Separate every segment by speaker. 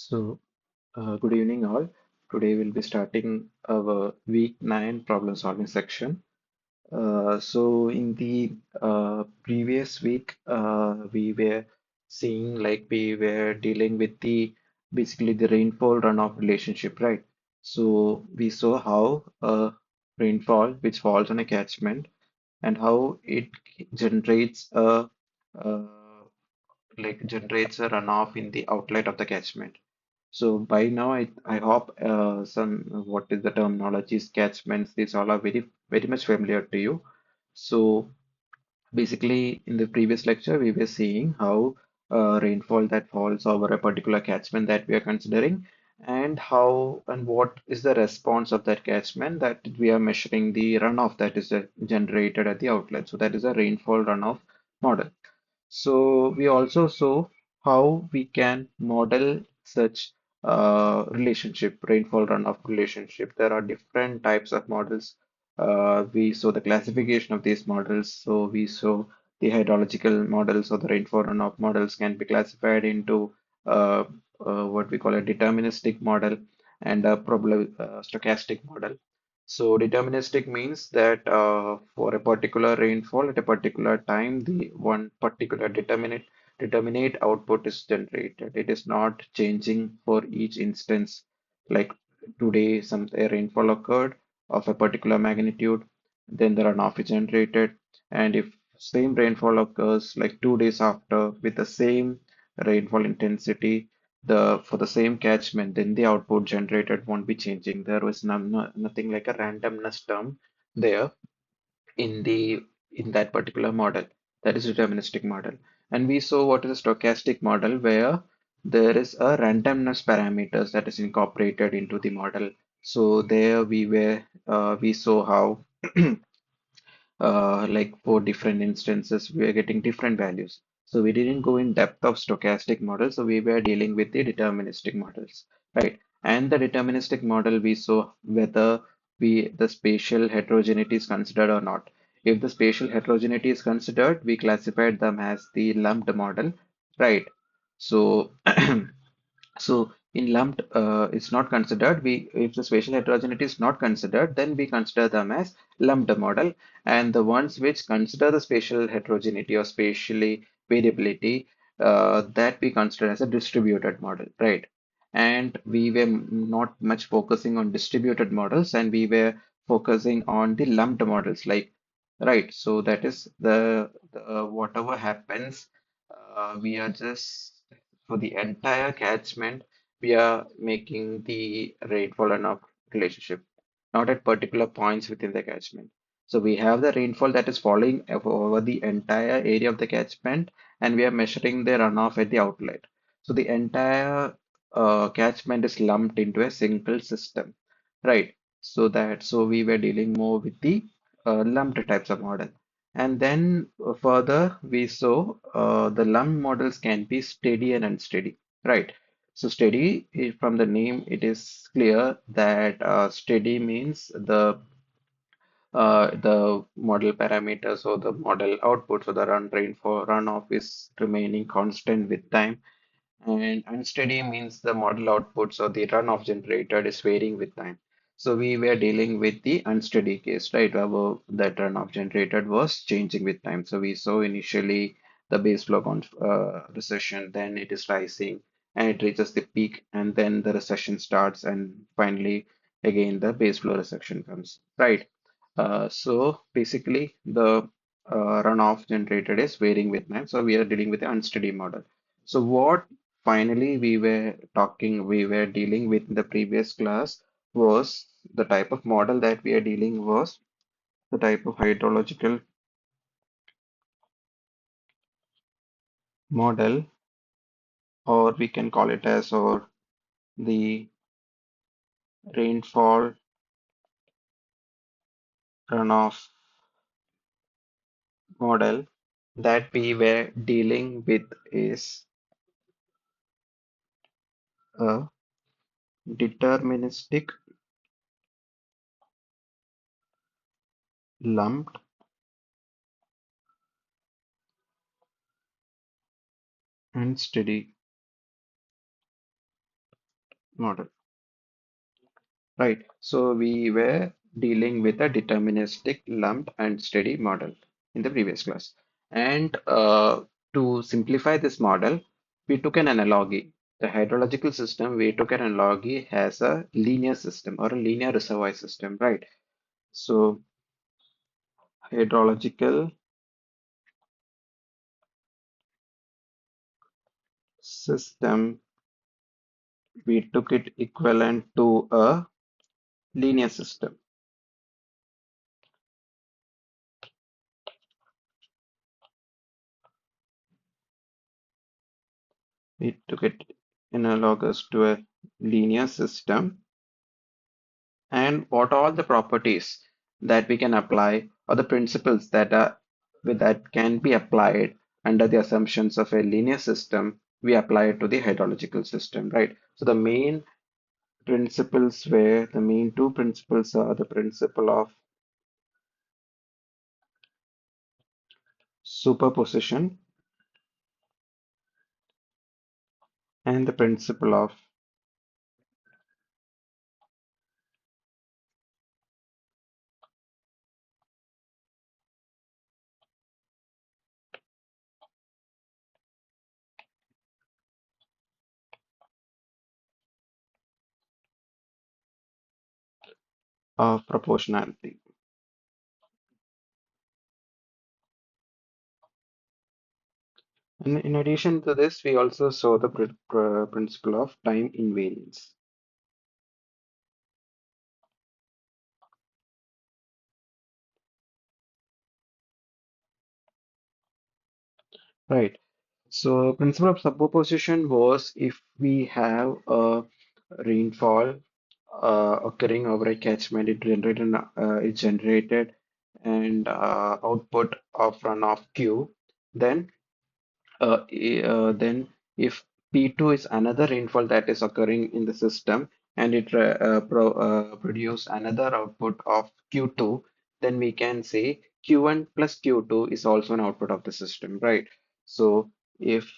Speaker 1: So, good evening, all. Today we'll be starting our week 9 problem solving section. In the previous week, we were seeing like we were dealing with the basically the rainfall runoff relationship, right? So, we saw how rainfall, which falls on a catchment, and how it generates uh, generates a runoff in the outlet of the catchment. So by now, I hope some what is the terminologies, catchments, these all are very much familiar to you. So basically, in the previous lecture, we were seeing how rainfall that falls over a particular catchment that we are considering, and how and what is the response of that catchment that we are measuring the runoff that is generated at the outlet. So that is a rainfall runoff model. So we also saw how we can model such relationship, rainfall runoff relationship. There are different types of models. We saw the classification of these models. So we saw the hydrological models or the rainfall runoff models can be classified into uh, what we call a deterministic model and a problem stochastic model. So deterministic means that for a particular rainfall at a particular time, the one particular determinate output is generated. It is not changing for each instance. Like today, a rainfall occurred of a particular magnitude, then the runoff is generated. And if same rainfall occurs like 2 days after with the same rainfall intensity, the for the same catchment, then the output generated won't be changing. There was nothing like a randomness term there in the in that particular model. That is deterministic model. And we saw what is a stochastic model where there is a randomness parameters that is incorporated into the model. So there we saw how like for different instances, we are getting different values. So we didn't go in depth of stochastic models, so we were dealing with the deterministic models, right? And the deterministic model, we saw whether the spatial heterogeneity is considered or not. If the spatial heterogeneity is considered, we classified them as the lumped model, right? So So in lumped, it's not considered. If the spatial heterogeneity is not considered, then we consider them as lumped model. And the ones which consider the spatial heterogeneity or spatially variability, that we consider as a distributed model, right? And we were not much focusing on distributed models, and we were focusing on the lumped models, like, right? So that is the whatever happens, we are just for the entire catchment, we are making the rainfall runoff relationship, not at particular points within the catchment. So we have the rainfall that is falling over the entire area of the catchment, and we are measuring the runoff at the outlet. So the entire catchment is lumped into a single system, right? So we were dealing more with the lumped types of model. And then further, we saw the lump models can be steady and unsteady, right? So steady, from the name, it is clear that steady means the model parameters or the model output, so the rainfall runoff is remaining constant with time, and unsteady means the model outputs or the runoff generated is varying with time. So we were dealing with the unsteady case, right? Where that runoff generated was changing with time. So we saw initially the base flow recession, then it is rising and it reaches the peak, and then the recession starts, and finally again the base flow recession comes, right? So basically the runoff generated is varying with time. So we are dealing with the unsteady model. So what finally we were dealing with in the previous class was the type of model that we are dealing was the type of hydrological model, or we can call it as or the rainfall runoff model that we were dealing with is a deterministic, lumped, and steady model, right? So we were dealing with a deterministic lump and steady model in the previous class. And to simplify this model, we took an analogy. The hydrological system, we took an analogy as a linear system or a linear reservoir system, right? So hydrological system, we took it equivalent to a linear system. We took it analogous to a linear system. And what are the properties that we can apply or the principles that are that can be applied under the assumptions of a linear system, we apply it to the hydrological system, right? So the main principles where the main two principles are the principle of superposition and the principle of proportionality. And in addition to this, we also saw the principle of time invariance. Right. So principle of superposition was if we have a rainfall occurring over a catchment, it generated and output of runoff Q. Then then if P2 is another rainfall that is occurring in the system and it produce another output of Q2, then we can say Q1 plus Q2 is also an output of the system, right? So if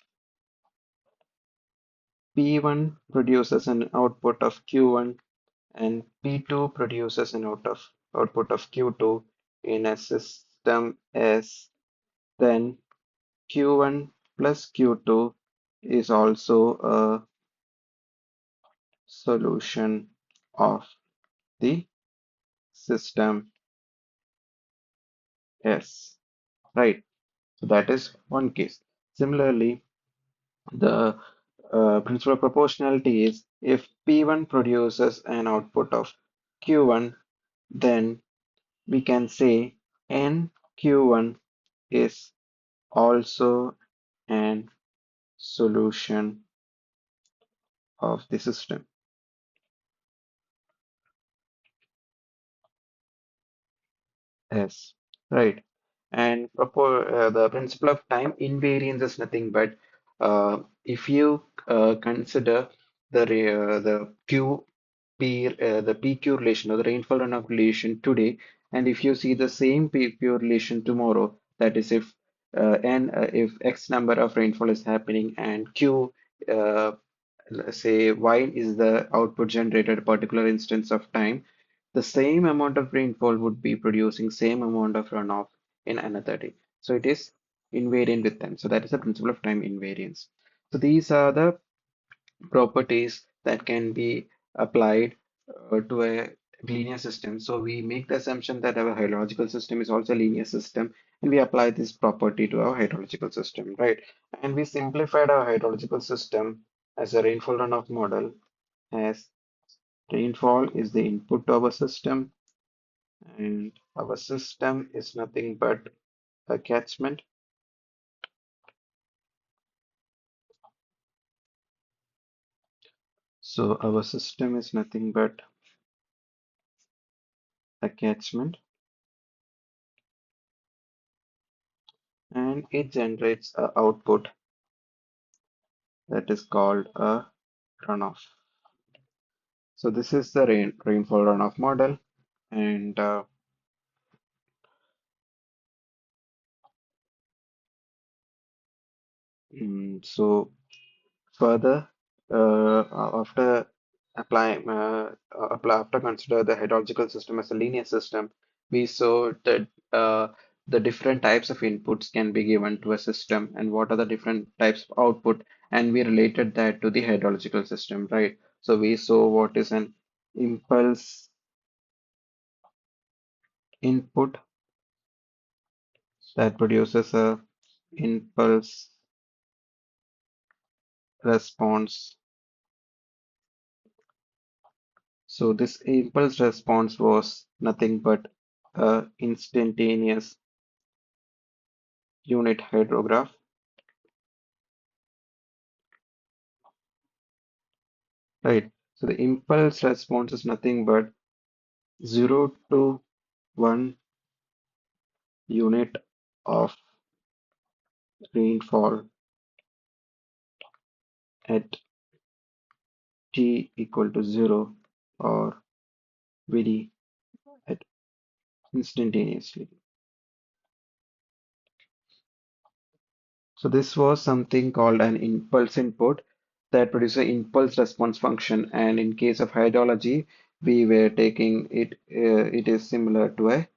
Speaker 1: P1 produces an output of Q1 and P2 produces an output of Q2 in a system S, then Q1 plus Q2 is also a solution of the system S, right? So that is one case. Similarly, the principle of proportionality is if P1 produces an output of Q1, then we can say NQ1 is also an solution of the system S, right? And the principle of time invariance is nothing but if you consider the the PQ relation or the rainfall runoff relation today, and if you see the same PQ relation tomorrow, that is if X number of rainfall is happening and Q uh, say Y is the output generated at a particular instance of time, the same amount of rainfall would be producing same amount of runoff in another day. So it is invariant with them. So that is the principle of time invariance. So these are the properties that can be applied to a linear system. So we make the assumption that our hydrological system is also a linear system, and we apply this property to our hydrological system, right? And we simplified our hydrological system as a rainfall runoff model as rainfall is the input to our system, and our system is nothing but a catchment. So our system is nothing but a catchment, and it generates a output that is called a runoff. So this is the rainfall runoff model, and so further after after consider the hydrological system as a linear system, we saw that the different types of inputs can be given to a system and what are the different types of output, and we related that to the hydrological system, right? So we saw what is an impulse input that produces a impulse response. So this impulse response was nothing but a instantaneous unit hydrograph, right? So the impulse response is nothing but 0 to 1 unit of rainfall at t equal to 0 or very at instantaneously. So this was something called an impulse input that produces an impulse response function, and in case of hydrology, we were taking it. It is similar to a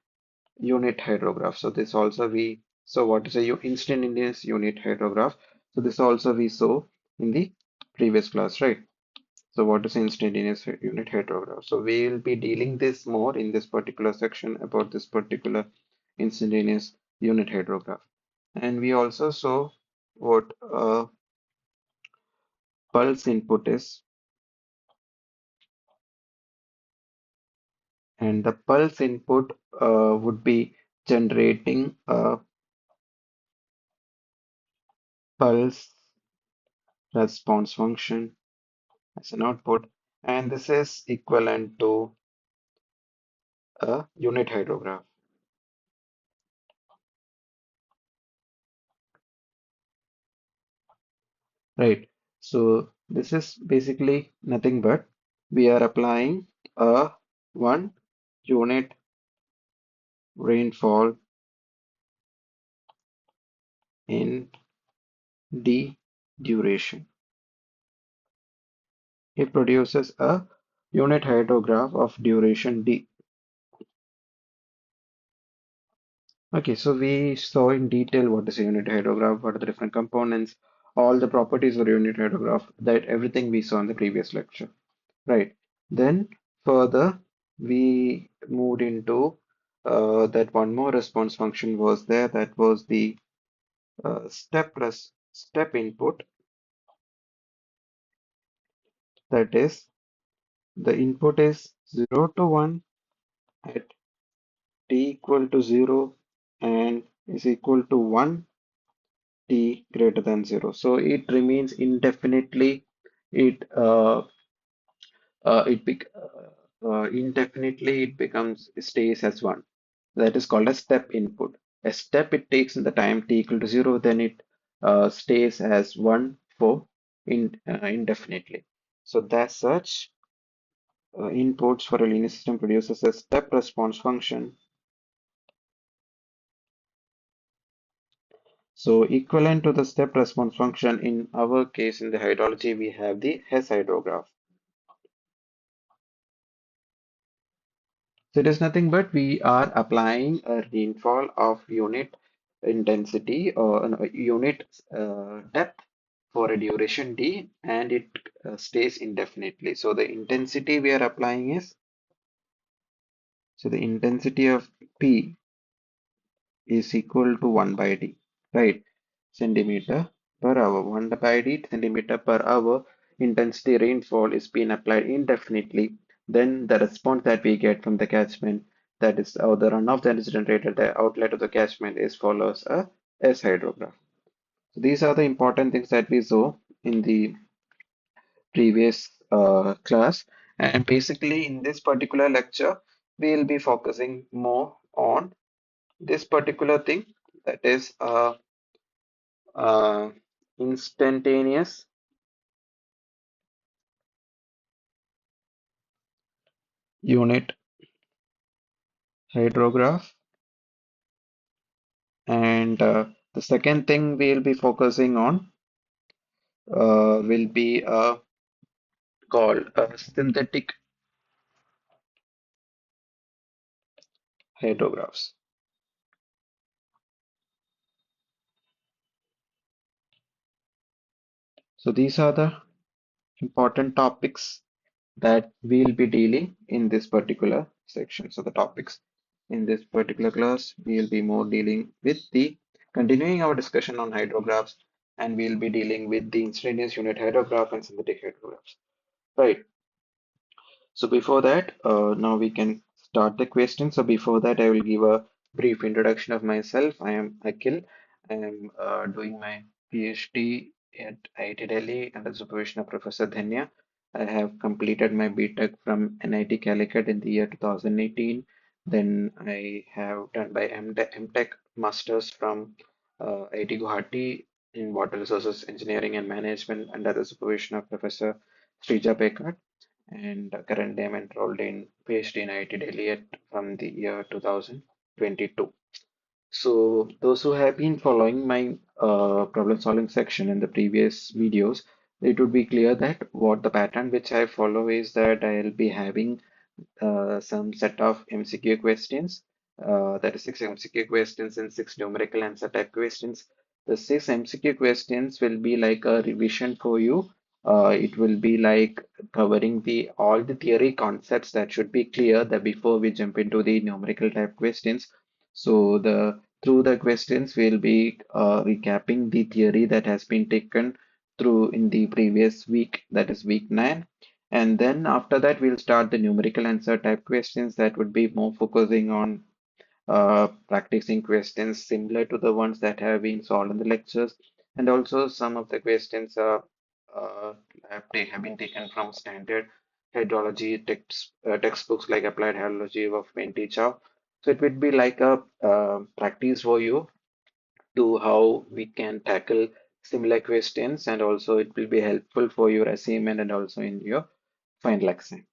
Speaker 1: unit hydrograph. So this also we so what is a instantaneous unit hydrograph? So this also we saw in the previous class, right? So what is instantaneous unit hydrograph? So we will be dealing this more in this particular section about this particular instantaneous unit hydrograph. And we also saw what pulse input is, and the pulse input would be generating a pulse response function as an output, and this is equivalent to a unit hydrograph, right? So this is basically nothing but we are applying a 1 unit rainfall in d duration. It produces a unit hydrograph of duration d. Okay, so we saw in detail what is a unit hydrograph, what are the different components, all the properties of a unit hydrograph, that everything we saw in the previous lecture. Right. Then further, we moved into that one more response function was there. That was the step input. That is, the input is 0 to 1 at t equal to 0 and is equal to 1 t greater than 0. So it remains indefinitely. It indefinitely it becomes stays as 1. That is called a step input. A step it takes in the time t equal to 0, then it stays as 1 for indefinitely. So that's such inputs for a linear system produces a step response function. So equivalent to the step response function in our case in the hydrology, we have the Hess hydrograph. So it is nothing but we are applying a rainfall of unit intensity or unit depth for a duration d, and it stays indefinitely. So the intensity we are applying is, so the intensity of P is equal to 1 by d, right? Centimeter per hour. 1 by d centimeter per hour intensity rainfall is being applied indefinitely. Then the response that we get from the catchment, that is, or the runoff that is generated, the outlet of the catchment is follows a S hydrograph. So these are the important things that we saw in the previous class. And basically, in this particular lecture, we'll be focusing more on this particular thing, that is uh, instantaneous unit hydrograph. And the second thing we'll be focusing on will be a called synthetic hydrographs. So these are the important topics that we'll be dealing in this particular section. So the topics in this particular class, we'll be more dealing with the continuing our discussion on hydrographs, and we'll be dealing with the instantaneous unit hydrograph and synthetic hydrographs. Right. So before that, now we can start the question. So before that, I will give a brief introduction of myself. I am Akhil. I am doing my PhD at IIT Delhi under the supervision of Professor Dhanya. I have completed my BTech from NIT Calicut in the year 2018. Then I have done my MTech Masters from IIT Guwahati in Water Resources Engineering and Management under the supervision of Professor Srija Pekat, and currently I'm enrolled in PhD in IIT Delhi from the year 2022. So those who have been following my problem solving section in the previous videos, it would be clear that what the pattern which I follow is that I'll be having some set of MCQ questions. That is six MCQ questions and six numerical answer type questions. The six MCQ questions will be like a revision for you. It will be like covering the all the theory concepts that should be clear that before we jump into the numerical type questions. So the through the questions we'll be recapping the theory that has been taken through in the previous week, that is week 9, and then after that, we'll start the numerical answer type questions that would be more focusing on practicing questions similar to the ones that have been solved in the lectures. And also, some of the questions uh, have been taken from standard hydrology textbooks like Applied Hydrology of Menti Chow. So it would be like a practice for you to how we can tackle similar questions, and also it will be helpful for your assignment and also in your final exam.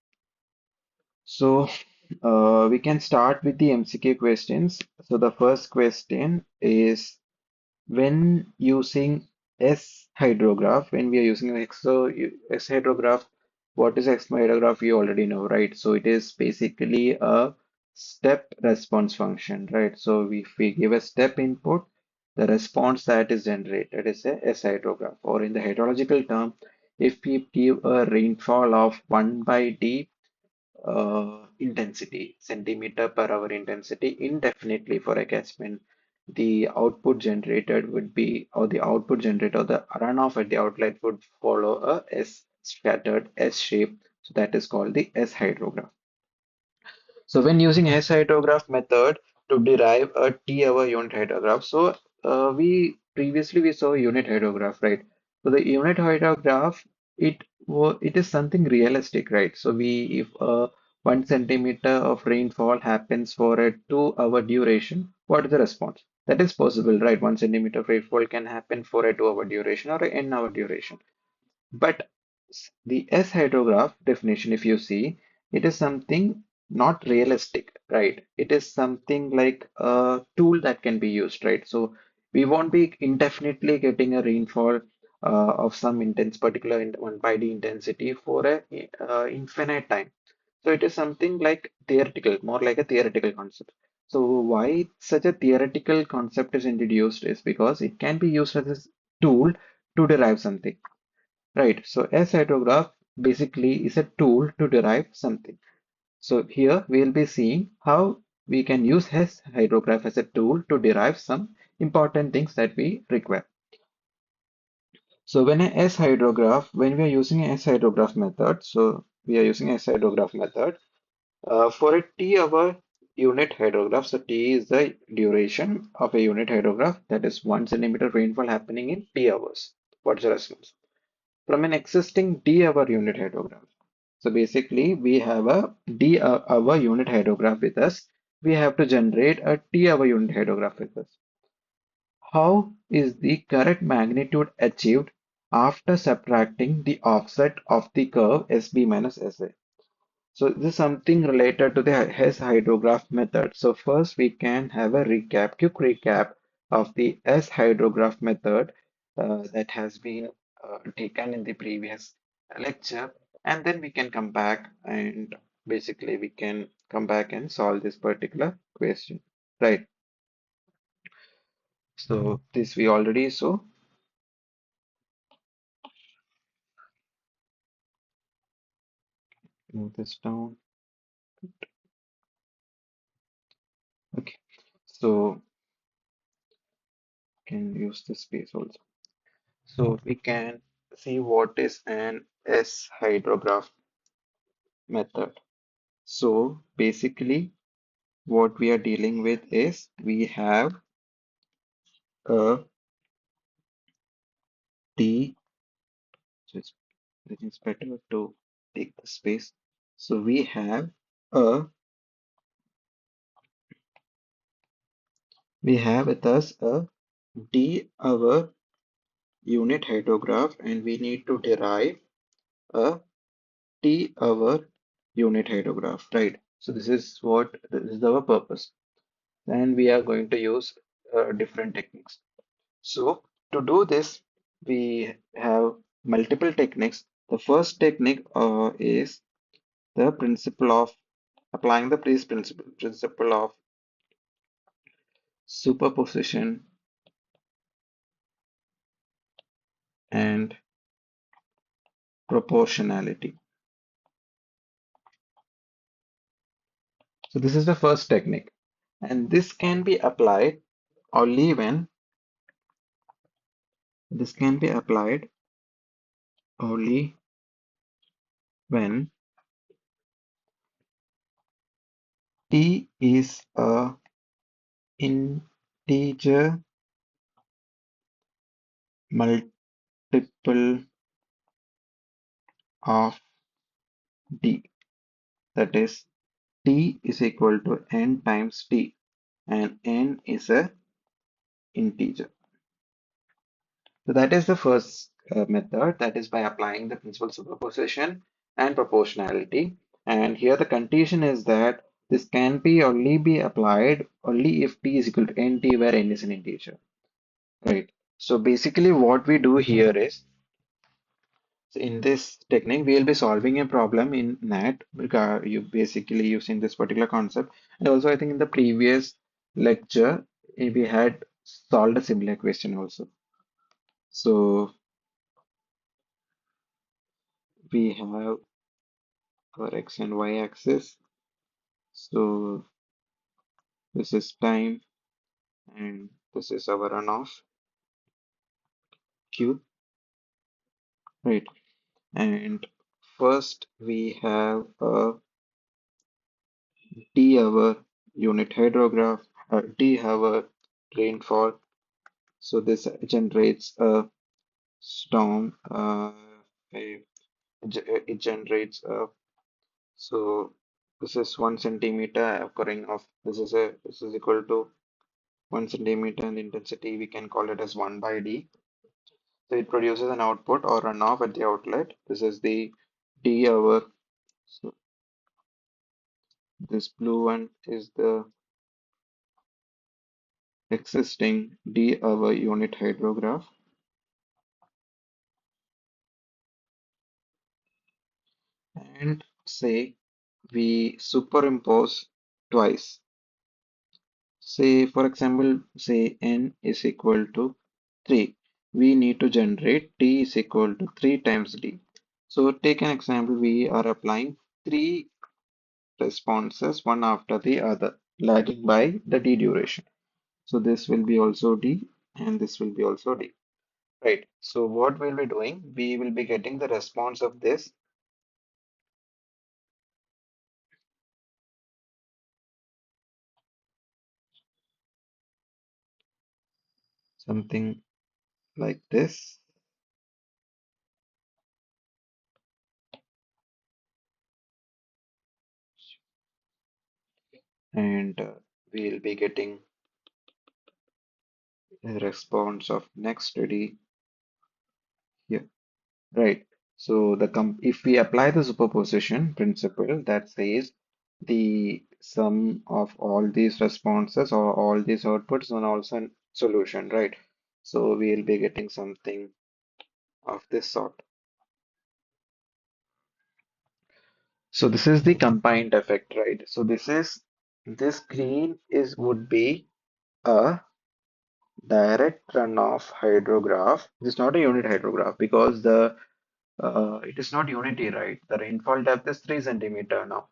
Speaker 1: So we can start with the MCQ questions. So the first question is, when using S hydrograph, when we are using S hydrograph, what is X hydrograph? You already know, right? So it is basically a step response function, right? So if we give a step input, the response that is generated is a S hydrograph. Or in the hydrological term, if we give a rainfall of 1 by D intensity, centimeter per hour intensity, indefinitely for a catchment, the output generated would be, or the output generated, or the runoff at the outlet would follow a S scattered S shape. So that is called the S hydrograph. So when using S hydrograph method to derive a T-hour unit hydrograph, so we previously we saw unit hydrograph, right? So the unit hydrograph, it is something realistic, right? So we if 1 centimeter of rainfall happens for a 2 hour duration, what is the response? That is possible, right? 1 centimeter of rainfall can happen for a 2 hour duration or a n-hour duration. But the S hydrograph definition, if you see, it is something not realistic, right? It is something like a tool that can be used, right? So we won't be indefinitely getting a rainfall of some intense particular one by the intensity for a infinite time. So it is something like theoretical, more like a theoretical concept. So why such a theoretical concept is introduced is because it can be used as a tool to derive something. Right, so S hydrograph basically is a tool to derive something. So here we'll be seeing how we can use S hydrograph as a tool to derive some important things that we require. So when we are using a S hydrograph method, so we are using S hydrograph method for a T-hour unit hydrograph. So T is the duration of a unit hydrograph, that is 1 centimeter rainfall happening in T hours. What's the response? From an existing d-hour unit hydrograph. So basically, we have a d-hour unit hydrograph with us. We have to generate a t-hour unit hydrograph with us. How is the correct magnitude achieved after subtracting the offset of the curve SB minus SA? So this is something related to the Hess hydrograph method. So first we can have a quick recap of the S hydrograph method that has been taken in the previous lecture. and then we can come back and basically we can come back and solve this particular question, right? So this we already saw. Move this down. Okay, so can use this space also. So we can see what is an S hydrograph method. So basically what we are dealing with is we have a D, so it's better to take the space. So a we have with us a D hour unit hydrograph, and we need to derive a T hour unit hydrograph, right? So this is our purpose, and we are going to use different techniques. So to do this, we have multiple techniques. The first technique is the principle of applying the principle of superposition and proportionality. So this is the first technique, and this can be applied only when this can be applied only when t is a integer multiple of d. That is, t is equal to n times t, and n is a integer. So that is the first method, that is by applying the principle of superposition and proportionality. And here the condition is that this can only be applied only if t is equal to nt, where n is an integer, right? So basically what we do here is, so in this technique, we will be solving a problem in NAT, you basically using this particular concept. And also I think in the previous lecture, we had solved a similar question also. So we have our x and y axis. So this is time and this is our runoff Q, right? And first we have a D hour unit hydrograph, D hour rainfall. So this generates a storm. It it generates a, so this is 1 centimeter occurring of, this is equal to 1 centimeter, and the intensity we can call it as 1 by D. So it produces an output or runoff at the outlet. This is the D hour. So this blue one is the existing D hour unit hydrograph. And say we superimpose twice. Say, for example, say n is equal to 3. We need to generate t is equal to 3 times d. So take an example, we are applying 3 responses one after the other, lagging by the d duration. So this will be also d and this will be also d. Right. So what we'll be doing, we will be getting the response of this, something like this, and we'll be getting a response of next d here. Right. So if we apply the superposition principle that says the sum of all these responses or all these outputs and also a solution, right? So we'll be getting something of this sort. So this is the combined effect, right? So this green is would be a direct runoff hydrograph. This is not a unit hydrograph because the it is not unity, right? The rainfall depth is 3 centimeter now.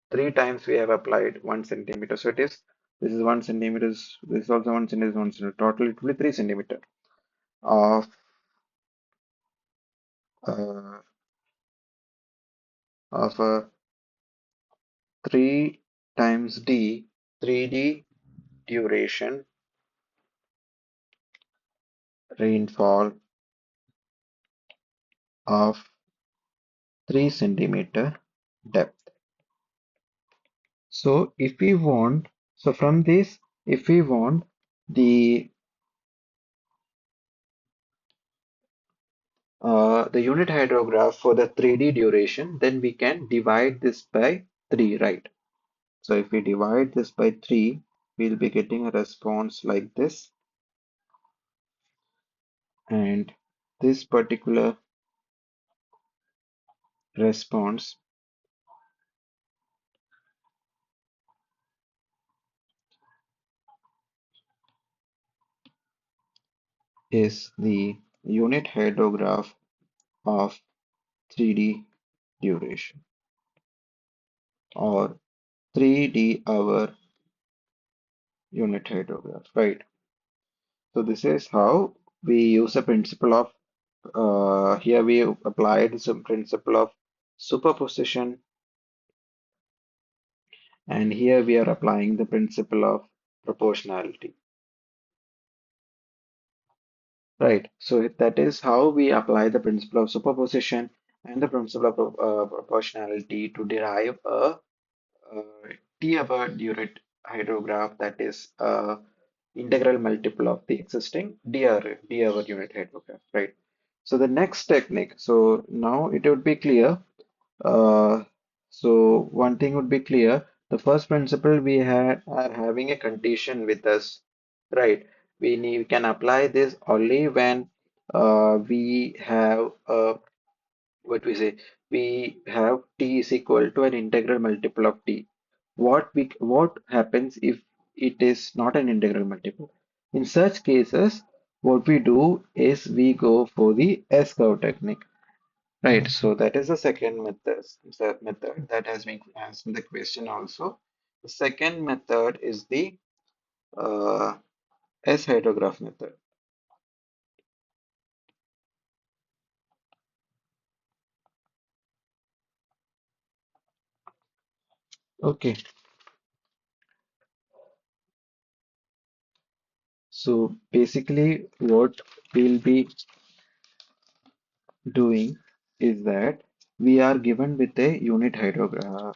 Speaker 1: Three times we have applied 1 centimeter. So this is 1 centimeter, this is also 1 centimeter, 1 centimeter. Total it will be 3 centimeter of uh, a 3 times D, 3D duration rainfall of 3 centimeter depth. So if we want, so from this, if we want the unit hydrograph for the 3D duration, then we can divide this by 3, right? So if we divide this by 3, we'll be getting a response like this. And this particular response is the unit hydrograph of 3D duration or 3D hour unit hydrograph, right? So this is how we use the principle of here we applied some principle of superposition, and here we are applying the principle of proportionality, right? So that is how we apply the principle of superposition and the principle of proportionality to derive a T-hour unit hydrograph that is integral multiple of the existing D-hour unit hydrograph, right? So the next technique, so now it would be clear. Uh, so one thing would be clear. The first principle we are having a condition with us, right? We can apply this only when we have what we say we have t is equal to an integral multiple of t. What happens if it is not an integral multiple? In such cases, what we do is we go for the S-curve technique. Right, so that is the second method that has been asked in the question also. The second method is the uh, S hydrograph method. Okay, so basically what we'll be doing is that we are given with a unit hydrograph,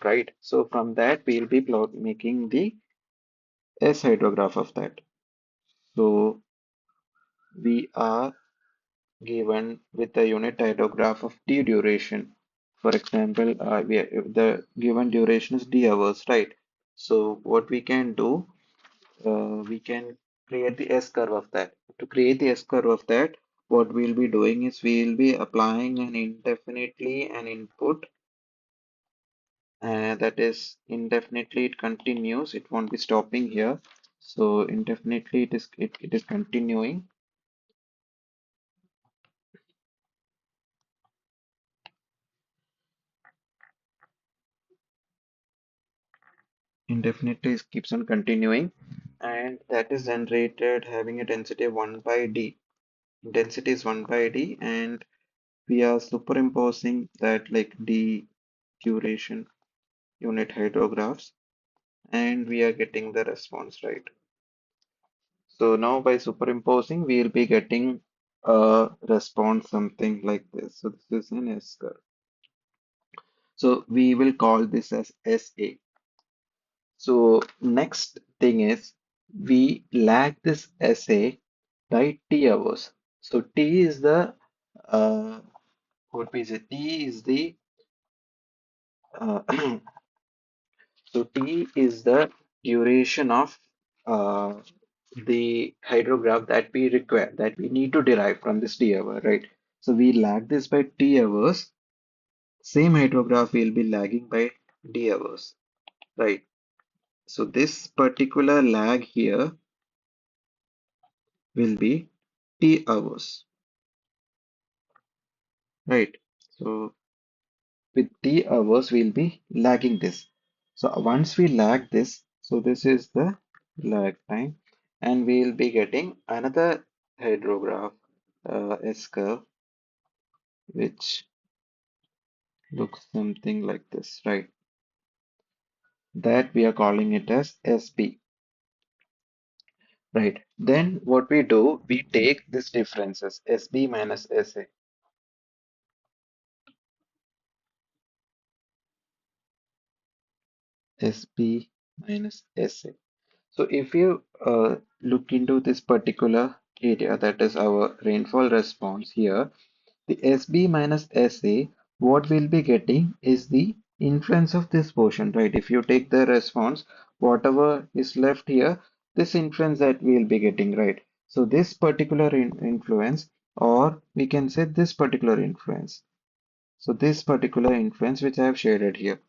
Speaker 1: right? So from that we'll be making the S hydrograph of that. So we are given with a unit hydrograph of t duration. For example, the given duration is d hours, right? So what we can do, we can create the S curve of that. To create the S curve of that, what we'll be doing is we'll be applying an indefinitely an input, that is indefinitely it continues. It won't be stopping here. So indefinitely it is continuing. Indefinitely keeps on continuing, and that is generated having a density of 1 by d. Density is 1 by d, and we are superimposing that like d duration unit hydrographs, and we are getting the response, right? So now by superimposing, we will be getting a response something like this. So this is an S curve. So we will call this as SA. So next thing is we lag this SA by T hours. So T is the what we say T is the uh, so T is the duration of uh, the hydrograph that we require, that we need to derive from this T hour, right? So we lag this by T hours. same hydrograph will be lagging by d hours, right? So this particular lag here will be t hours, right? So with t hours, we'll be lagging this. So once we lag this, so this is the lag time, and we'll be getting another hydrograph S curve, which looks something like this, right? That we are calling it as SB, right? Then what we do, we take these differences, SB minus SA, SB minus SA. So if you look into this particular area, that is our rainfall response here, the SB minus SA, what we'll be getting is the influence of this portion, right? If you take the response, whatever is left here, this influence that we'll be getting, right? So this particular influence, or we can say this particular influence. So this particular influence which I have shaded here.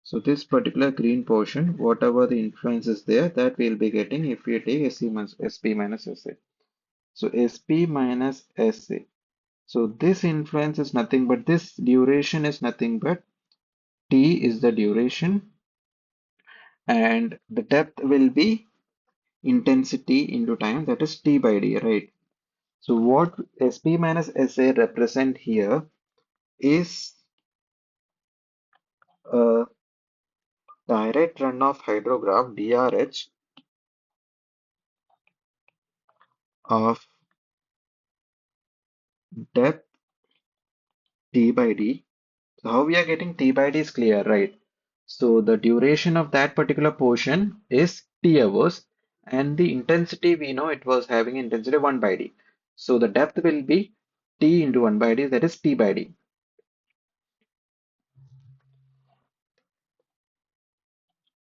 Speaker 1: So this particular green portion, whatever the influence is there, that we'll be getting if we take SC minus SP minus SA. So SP minus SA. So this influence is nothing but this duration is nothing but T is the duration, and the depth will be intensity into time, that is T by D, right? So what SP minus SA represent here is a direct runoff hydrograph DRH of depth T by D. So how we are getting T by D is clear, right? So the duration of that particular portion is T hours, and the intensity we know it was having intensity 1 by D. So the depth will be T into 1 by D, that is T by D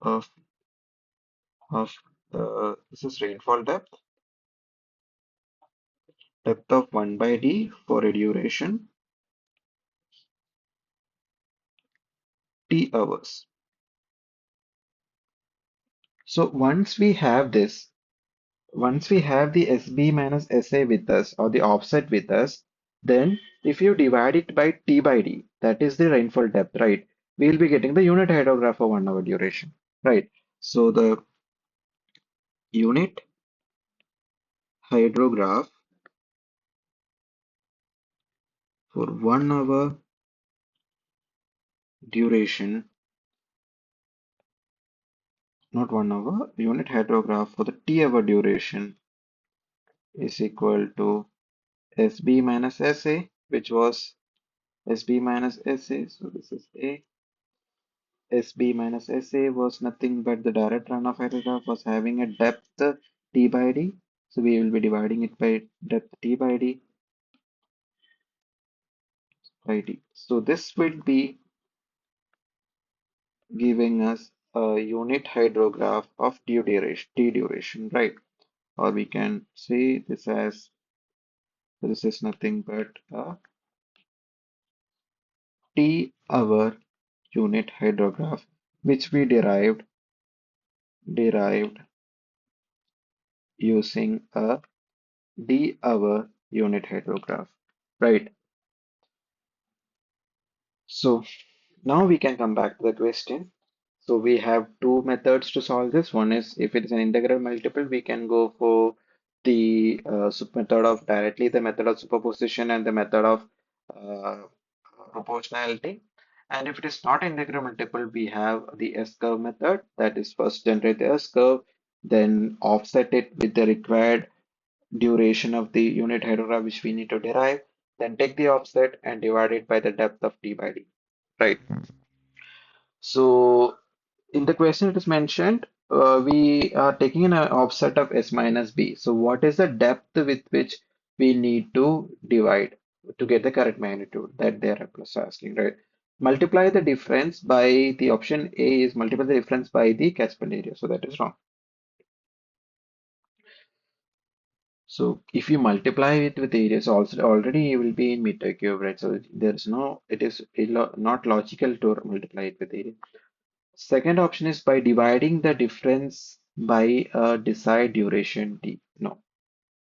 Speaker 1: of this is rainfall depth of 1 by D for a duration T hours. So once we have the SB minus SA with us or the offset with us, then if you divide it by T by D, that is the rainfall depth, right? We'll be getting the unit hydrograph for 1 hour duration, right? So the unit hydrograph for 1 hour duration, not 1 hour, unit hydrograph for the T hour duration is equal to SB minus SA, which was SB minus SA. So this is A. SB minus SA was nothing but the direct runoff hydrograph was having a depth T by D. So we will be dividing it by depth T by D by D. So this will be giving us a unit hydrograph of T duration, right? Or we can say this as this is nothing but a T hour unit hydrograph, which we derived using a D hour unit hydrograph, right? So now we can come back to the question. So we have two methods to solve this. One is if it is an integral multiple, we can go for the method of directly the method of superposition and the method of uh, proportionality. And if it is not integral multiple, we have the S curve method. That is first generate the S curve, then offset it with the required duration of the unit hydrograph which we need to derive, then take the offset and divide it by the depth of T by D. Right. So in the question it is mentioned, we are taking an offset of S minus B. So what is the depth with which we need to divide to get the correct magnitude that they are asking, right? Multiply the difference by the option A is multiply the difference by the catchment area. So that is wrong. So if you multiply it with area, so also already you will be in meter cube, right? So there's no, it is not logical to multiply it with area. Second option is by dividing the difference by a desired duration t. No.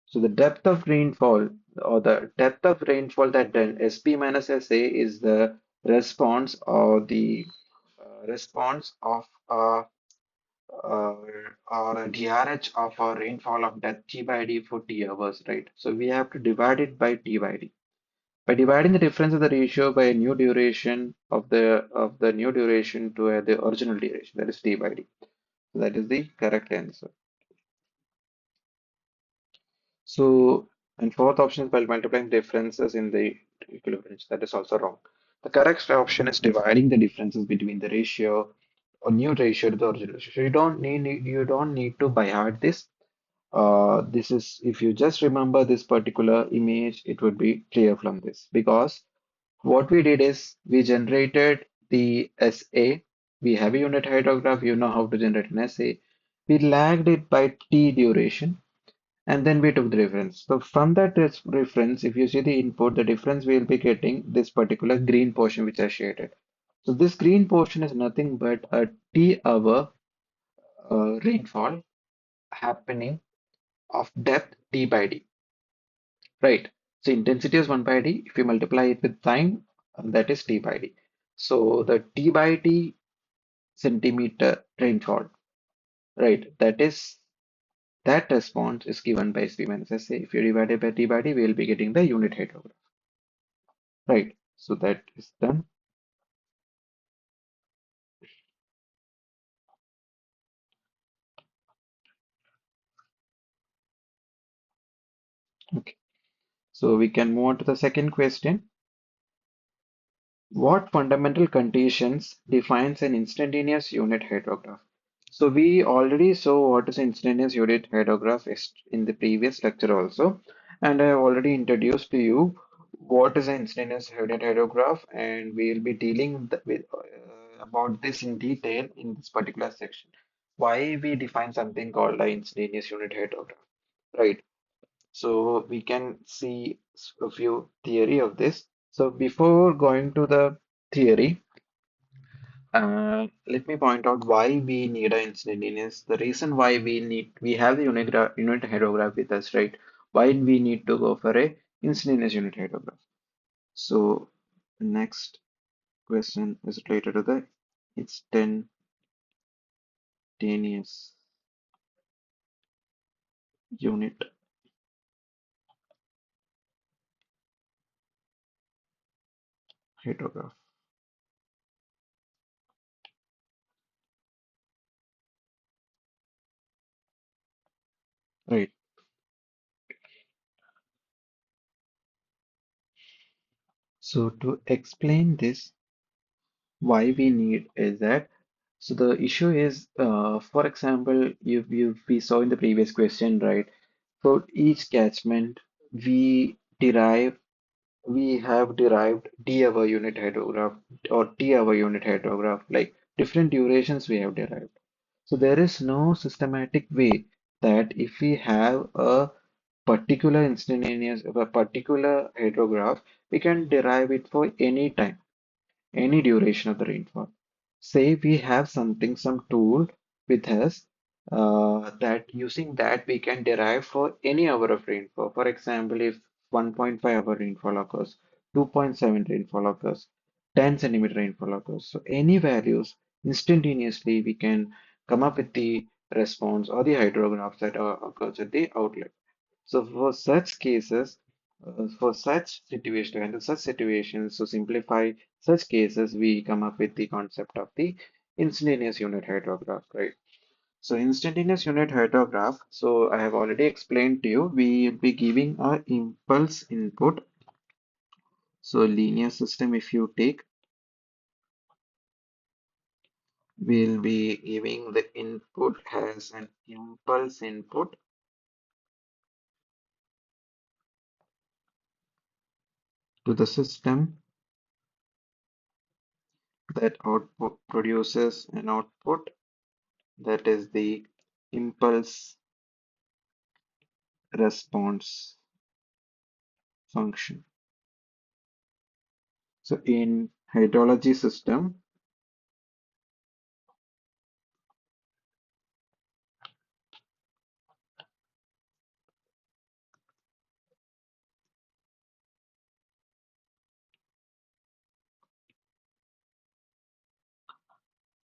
Speaker 1: So the depth of rainfall or the depth of rainfall that then SP minus SA is the response or the response of uh, or a DRH of a rainfall of that T by D for T hours, right? So we have to divide it by T by D. By dividing the difference of the ratio by a new duration of the new duration to the original duration, that is T by D. So that is the correct answer. So, and fourth option is by multiplying differences in the equivalence. That is also wrong. The correct option is dividing the differences between the ratio or new ratio to the original ratio. So you don't need to by heart this. This is if you just remember this particular image, it would be clear from this because what we did is we generated the SA. We have a unit hydrograph. You know how to generate an SA. We lagged it by T duration and then we took the reference. So from that reference, if you see the input, the difference we will be getting this particular green portion which I shaded. So this green portion is nothing but a T hour rainfall happening of depth T by D, right? So intensity is 1 by D. If you multiply it with time, that is T by D. So the T by D centimeter rainfall, right? That response is given by SP minus SA. If you divide it by T by D, we will be getting the unit hydrograph. Right. So that is done. Okay. So we can move on to the second question. What fundamental conditions defines an instantaneous unit hydrograph? So we already saw what is instantaneous unit hydrograph in the previous lecture also. And I have already introduced to you what is an instantaneous unit hydrograph and we will be dealing with about this in detail in this particular section. Why we define something called the instantaneous unit hydrograph, right? So we can see a few theory of this. So before going to the theory, let me point out why we need a instantaneous. The reason why we have the unit hydrograph with us, right? Why we need to go for a instantaneous unit hydrograph? So next question is related to the instantaneous unit hydrograph, right? So to explain this, why we need is that so the issue is for example we saw in the previous question, right? For each catchment we derive we have derived d hour unit hydrograph or t hour unit hydrograph, like different durations we have derived. So there is no systematic way that if we have a particular instantaneous a particular hydrograph we can derive it for any time, any duration of the rainfall. Say we have something, some tool with us that using that we can derive for any hour of rainfall. For example, if 1.5 hour rainfall occurs, 2.7 rainfall occurs, 10 centimeter rainfall occurs. So any values instantaneously we can come up with the response or the hydrographs that occurs at the outlet. So for such cases, for such situation, to handle such situations, to simplify such cases, we come up with the concept of the instantaneous unit hydrograph, right? So instantaneous unit hydrograph, so I have already explained to you, we will be giving a impulse input. So linear system, if you take, we'll be giving the input as an impulse input to the system that output produces an output that is the impulse response function. So in hydrology system,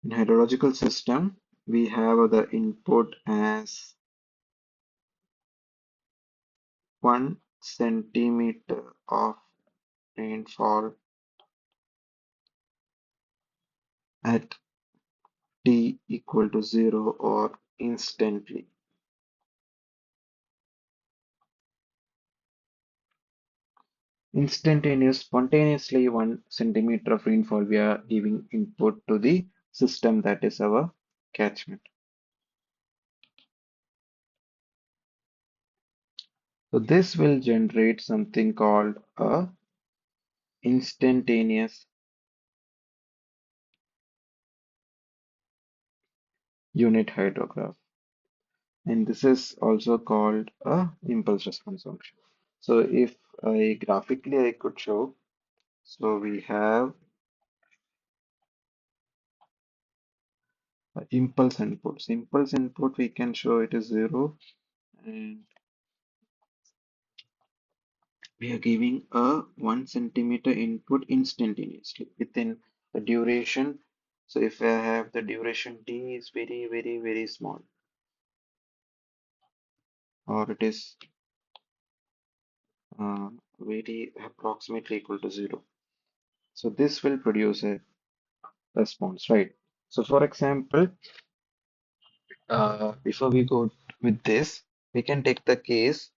Speaker 1: in hydrological system, we have the input as 1 centimeter of rainfall at t equal to 0 or instantly. Instantaneous, spontaneously 1 centimeter of rainfall, we are giving input to the system that is our catchment. So this will generate something called a instantaneous unit hydrograph. And this is also called a impulse response function. So if I graphically I could show, so we have impulse inputs. Impulse input we can show it is 0, and we are giving a 1 centimeter input instantaneously within the duration. So if I have the duration t is very small, or it is very approximately equal to 0. So this will produce a response, right? So for example, before we go with this, we can take the case.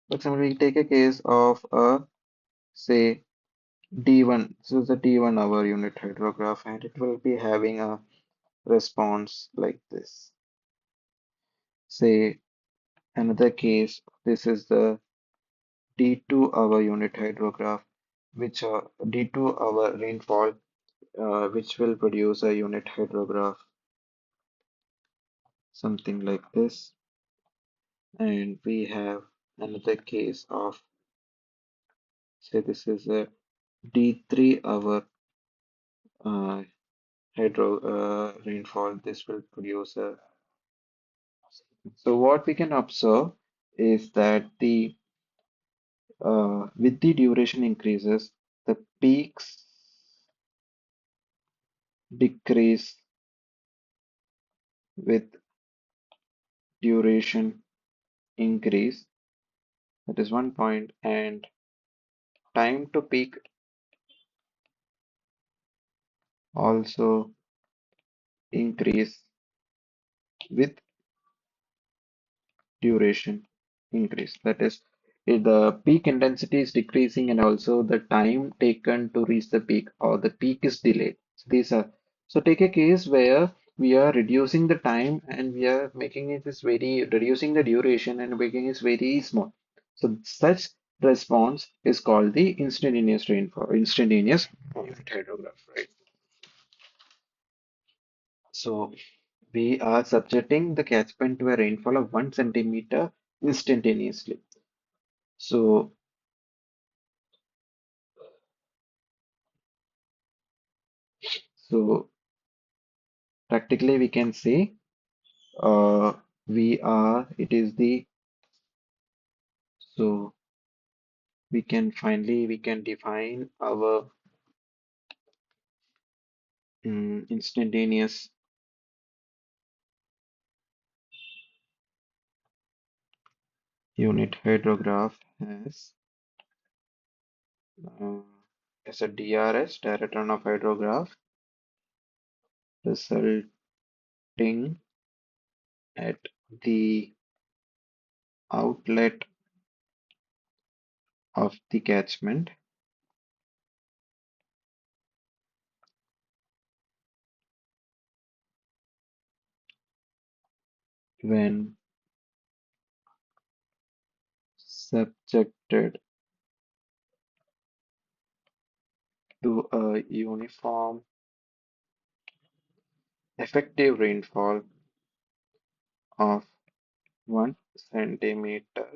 Speaker 1: For example, we take a case of a say D1. This is the D1 hour unit hydrograph, and it will be having a response like this. Say another case, this is the D2 hour unit hydrograph, which D2 hour rainfall, which will produce a unit hydrograph, something like this. And we have another case of, say, this is a D3 hour uh, hydro rainfall. This will produce a. So what we can observe is that the with the duration increases, the peaks decrease with duration increase. That is one point, and time to peak also increase with duration increase. That is, if the peak intensity is decreasing and also the time taken to reach the peak or the peak is delayed. So these are, so take a case where we are reducing the time and we are making it is very reducing the duration and making it very small. So such response is called the instantaneous rainfall, instantaneous unit hydrograph, right? So we are subjecting the catchment to a rainfall of 1 centimeter instantaneously. So, so practically we can say uh, it is the, so we can define our instantaneous unit hydrograph uh, as a DRS, direct runoff hydrograph, resulting at the outlet of the catchment when subjected to a uniform effective rainfall of 1 centimeter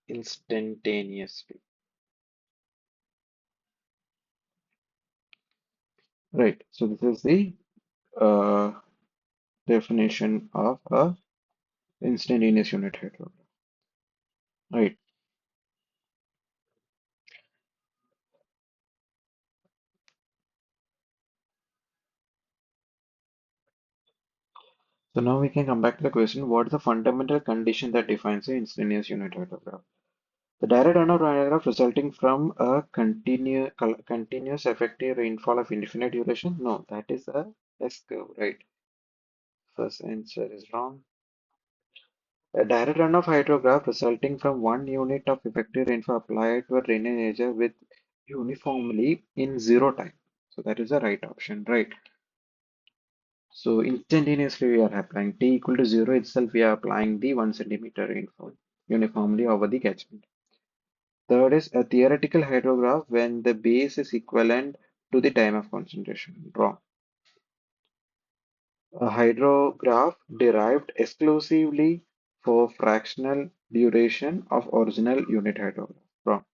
Speaker 1: instantaneously. Right. So this is the uh, definition of a instantaneous unit hydrogram. Right. So now we can come back to the question, what is the fundamental condition that defines an instantaneous unit hydrograph? The direct runoff hydrograph resulting from a continuous effective rainfall of infinite duration? No, that is a S curve, right? First answer is wrong. A direct runoff hydrograph resulting from one unit of effective rainfall applied to a drainage area with uniformly in zero time. So that is the right option, right? So instantaneously we are applying t equal to 0 itself, we are applying the 1 centimeter rainfall uniformly over the catchment. Third is a theoretical hydrograph when the base is equivalent to the time of concentration. Wrong. A hydrograph derived exclusively for fractional duration of original unit hydrograph. Wrong.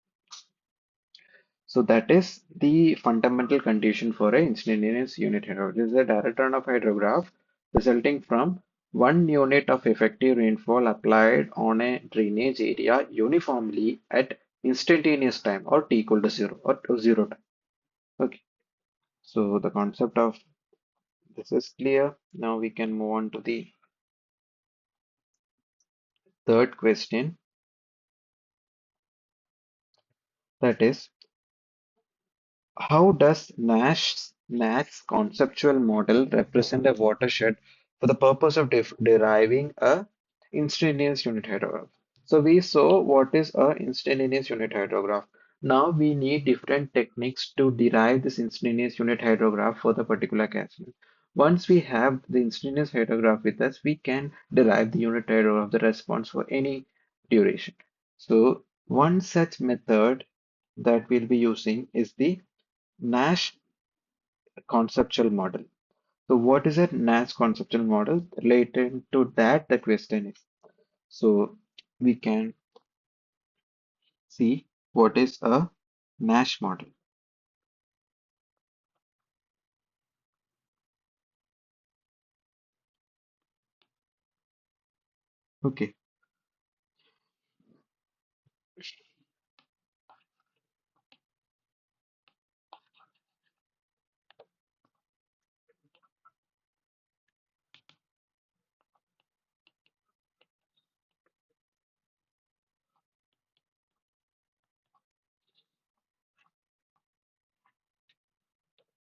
Speaker 1: So that is the fundamental condition for a instantaneous unit hydrograph. This is a direct runoff hydrograph resulting from one unit of effective rainfall applied on a drainage area uniformly at instantaneous time or t equal to 0 or to 0 time. Okay. So the concept of this is clear. Now we can move on to the third question. That is, how does Nash's conceptual model represent a watershed for the purpose of deriving a instantaneous unit hydrograph? So we saw what is a instantaneous unit hydrograph. Now we need different techniques to derive this instantaneous unit hydrograph for the particular catchment. Once we have the instantaneous hydrograph with us, we can derive the unit hydrograph, the response for any duration. So one such method that we'll be using is the Nash conceptual model. So what is a Nash conceptual model? Related to that, the question is. So we can see what is a Nash model. Okay.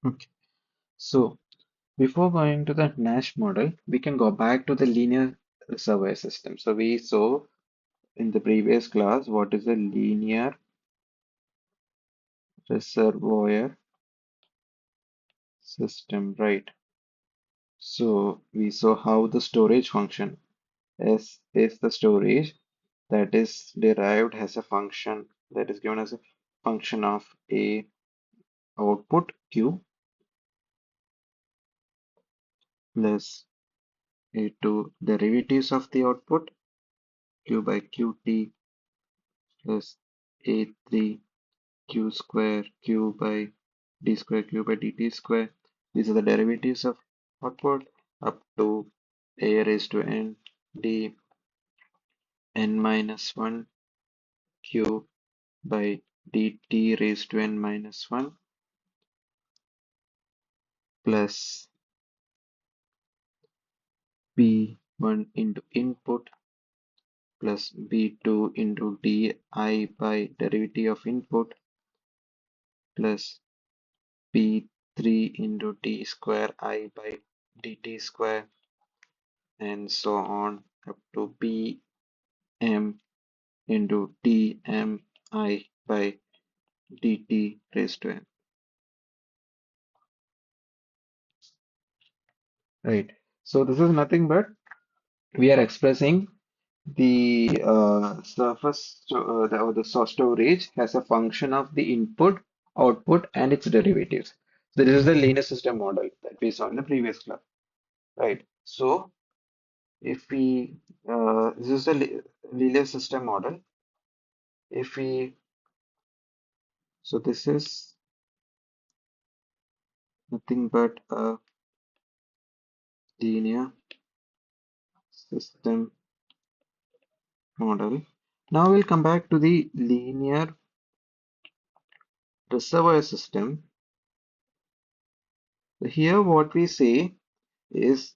Speaker 1: Okay. So before going to the Nash model, we can go back to the linear reservoir system. So we saw in the previous class what is a linear reservoir system, right? So we saw how the storage function S is the storage that is derived as a function that is given as a function of a output Q plus a2 derivatives of the output Q by Qt plus a3 Q square Q by d square Q by dt square. These are the derivatives of output up to a raised to n d n minus 1 Q by dt raised to n minus 1 plus B1 into input plus B2 into di by derivative of input plus B3 into d square I by dt square and so on up to Bm into dmi by dt raised to n. Right. So this is nothing but we are expressing the or the source storage as a function of the input, output, and its derivatives. So this is the linear system model that we saw in the previous class, right? So if we this is a linear system model. If we so this is nothing but a linear system model. Now we'll come back to the linear reservoir system. Here what we say is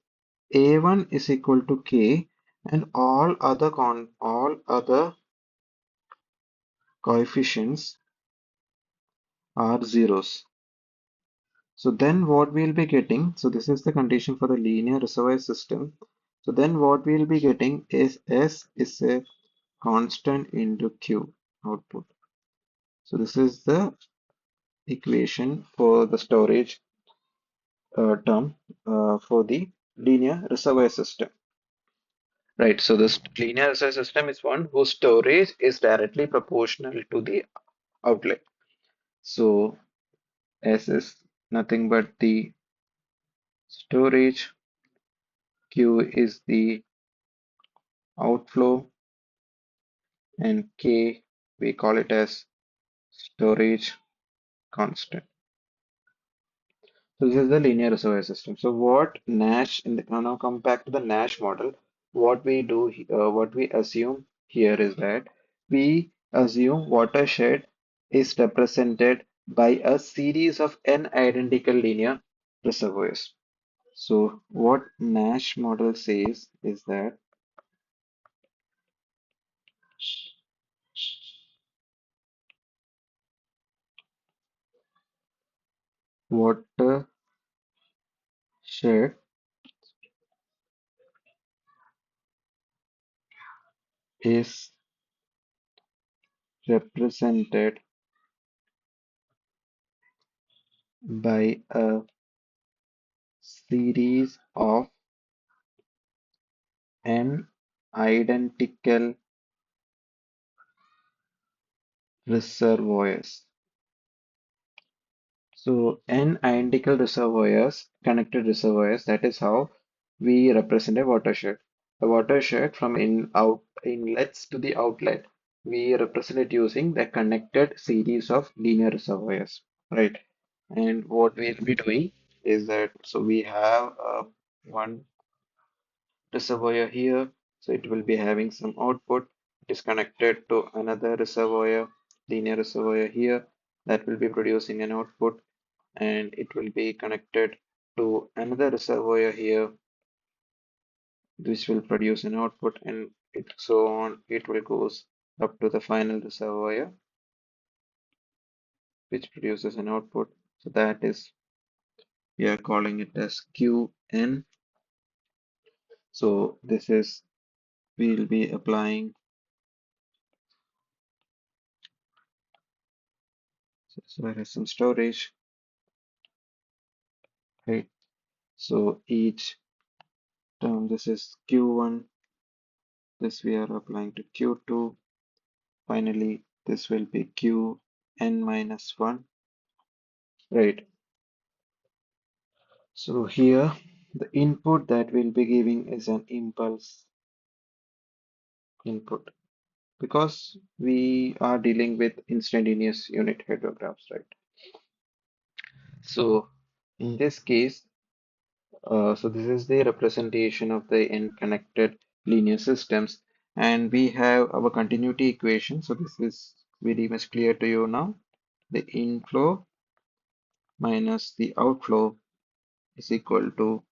Speaker 1: A1 is equal to K and all other coefficients are zeros. So then what we'll be getting, so this is the condition for the linear reservoir system. So then what we'll be getting is S is a constant into Q output. So this is the equation for the storage term for the linear reservoir system. Right, so this linear reservoir system is one whose storage is directly proportional to the outlet. So S is nothing but the storage, Q is the outflow, and K we call it as storage constant. So this is the linear reservoir system. So what Nash in the now come back to the Nash model. What we do, what we assume here is that we assume watershed is represented by a series of n identical linear reservoirs. So what Nash model says is that watershed is represented by a series of n identical reservoirs. So n identical reservoirs, connected reservoirs, that is how we represent a watershed. A watershed from inlets to the outlet, we represent it using the connected series of linear reservoirs, right? And what we'll be doing is that so we have one reservoir here, so it will be having some output. It is connected to another reservoir, linear reservoir here, that will be producing an output, and it will be connected to another reservoir here, which will produce an output, and it so on. It will goes up to the final reservoir, which produces an output. So that is we are calling it as Qn. So this is we'll be applying so there is some storage, right? So each term, this is Q1, this we are applying to Q2. Finally, this will be Qn minus 1, right? So here, the input that we'll be giving is an impulse input because we are dealing with instantaneous unit hydrographs, right? So in this case, so this is the representation of the n-connected linear systems, and we have our continuity equation. So this is very much clear to you now. The inflow minus the outflow is equal to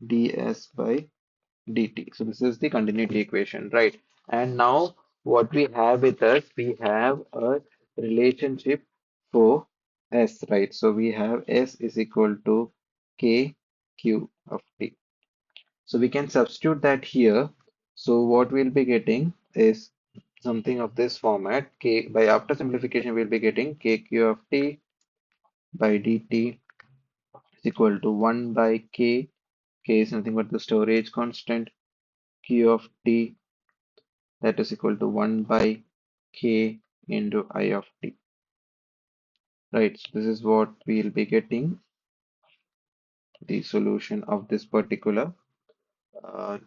Speaker 1: ds by dt. So this is the continuity equation, right? And now what we have with us, we have a relationship for S, right? So we have S is equal to KQ of T. So we can substitute that here. So what we'll be getting is something of this format. K by after simplification, we'll be getting KQ of T by dt is equal to 1 by K. K is nothing but the storage constant. Q of T that is equal to 1 by K into I of T. Right, so this is what we'll be getting the solution of this particular uh,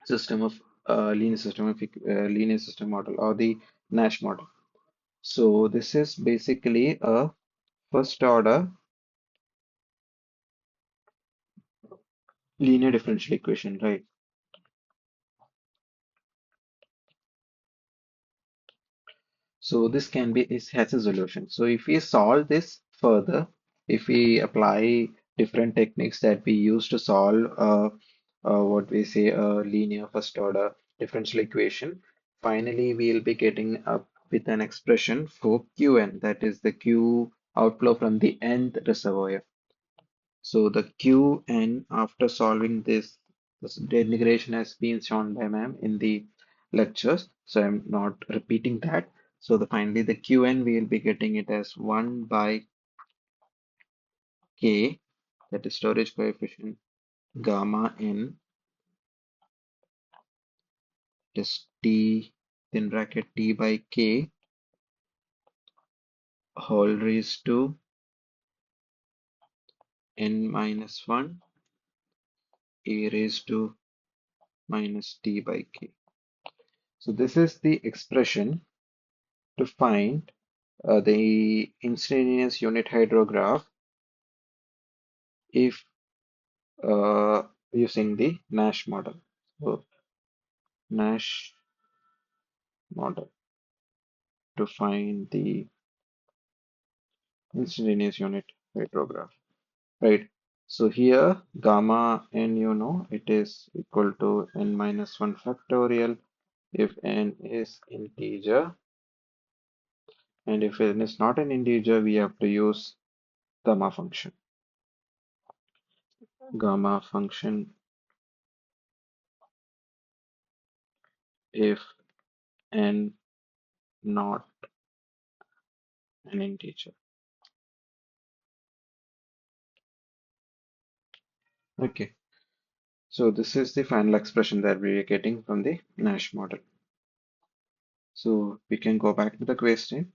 Speaker 1: system of linear system model or the Nash model. So this is basically a first order linear differential equation, right? So this can be is has a solution. So if we solve this further, if we apply different techniques that we use to solve what we say a linear first order differential equation, finally we'll be getting up with an expression for Qn, that is the Q outflow from the nth reservoir. So the Qn after solving the integration has been shown by ma'am in the lectures, so I'm not repeating that. So finally the Qn we will be getting it as 1 by K, that is storage coefficient gamma n, is T in bracket T by K whole raised to n minus 1 A raised to minus T by K. So this is the expression to find the instantaneous unit hydrograph if using the Nash model. So Nash model to find the instantaneous unit hydrograph, right? So here gamma n, it is equal to n minus 1 factorial if n is integer, and if n is not an integer, we have to use gamma function. Gamma function if n not an integer. Okay. So this is the final expression that we are getting from the Nash model. So we can go back to the question.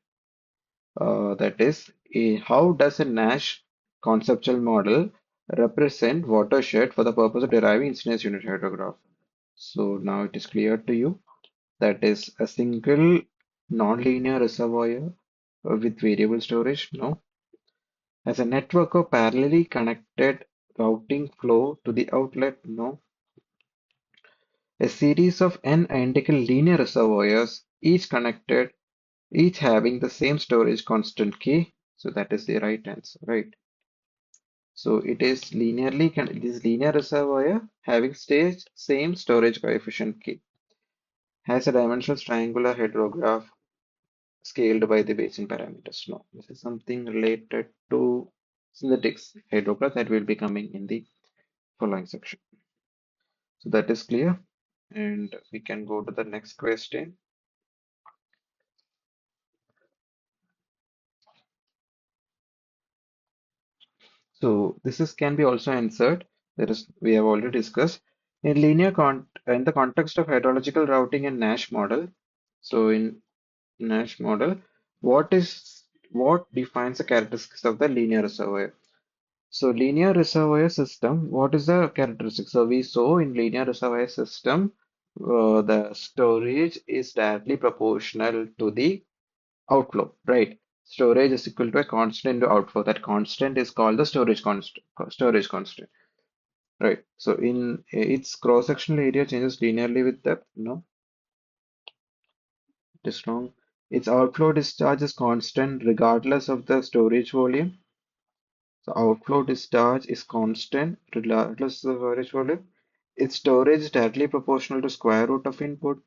Speaker 1: That is, how does a Nash conceptual model represent watershed for the purpose of deriving instantaneous unit hydrograph? So now it is clear to you that is a single nonlinear reservoir with variable storage? No. As a network of parallelly connected routing flow to the outlet? No. A series of n identical linear reservoirs, each connected, each having the same storage constant K. So that is the right answer, right? So it is this linear reservoir having same storage coefficient K, has a dimensional triangular hydrograph scaled by the basin parameters. No, this is something related to synthetics hydrograph that will be coming in the following section. So that is clear, and we can go to the next question. So this is can be also answered. That is, we have already discussed in the context of hydrological routing and Nash model. So in Nash model, what defines the characteristics of the linear reservoir? So linear reservoir system, what is the characteristic? So we saw in linear reservoir system, the storage is directly proportional to the outflow, right? Storage is equal to a constant into outflow. That constant is called the storage constant, right? So in its cross-sectional area changes linearly with depth. No, it is wrong. Its outflow discharge is constant regardless of the storage volume. So outflow discharge is constant regardless of the storage volume. Its storage is directly proportional to square root of input.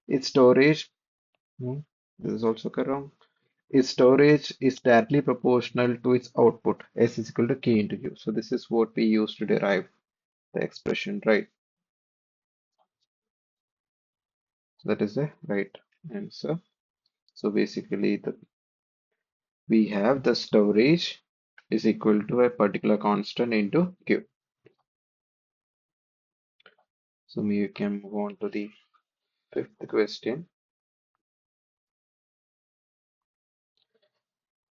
Speaker 1: Its storage, hmm, this is also wrong. Its storage is directly proportional to its output. S is equal to K into U. So this is what we use to derive the expression, right? So that is the right answer. So basically, we have the storage is equal to a particular constant into Q. So we can move on to the fifth question.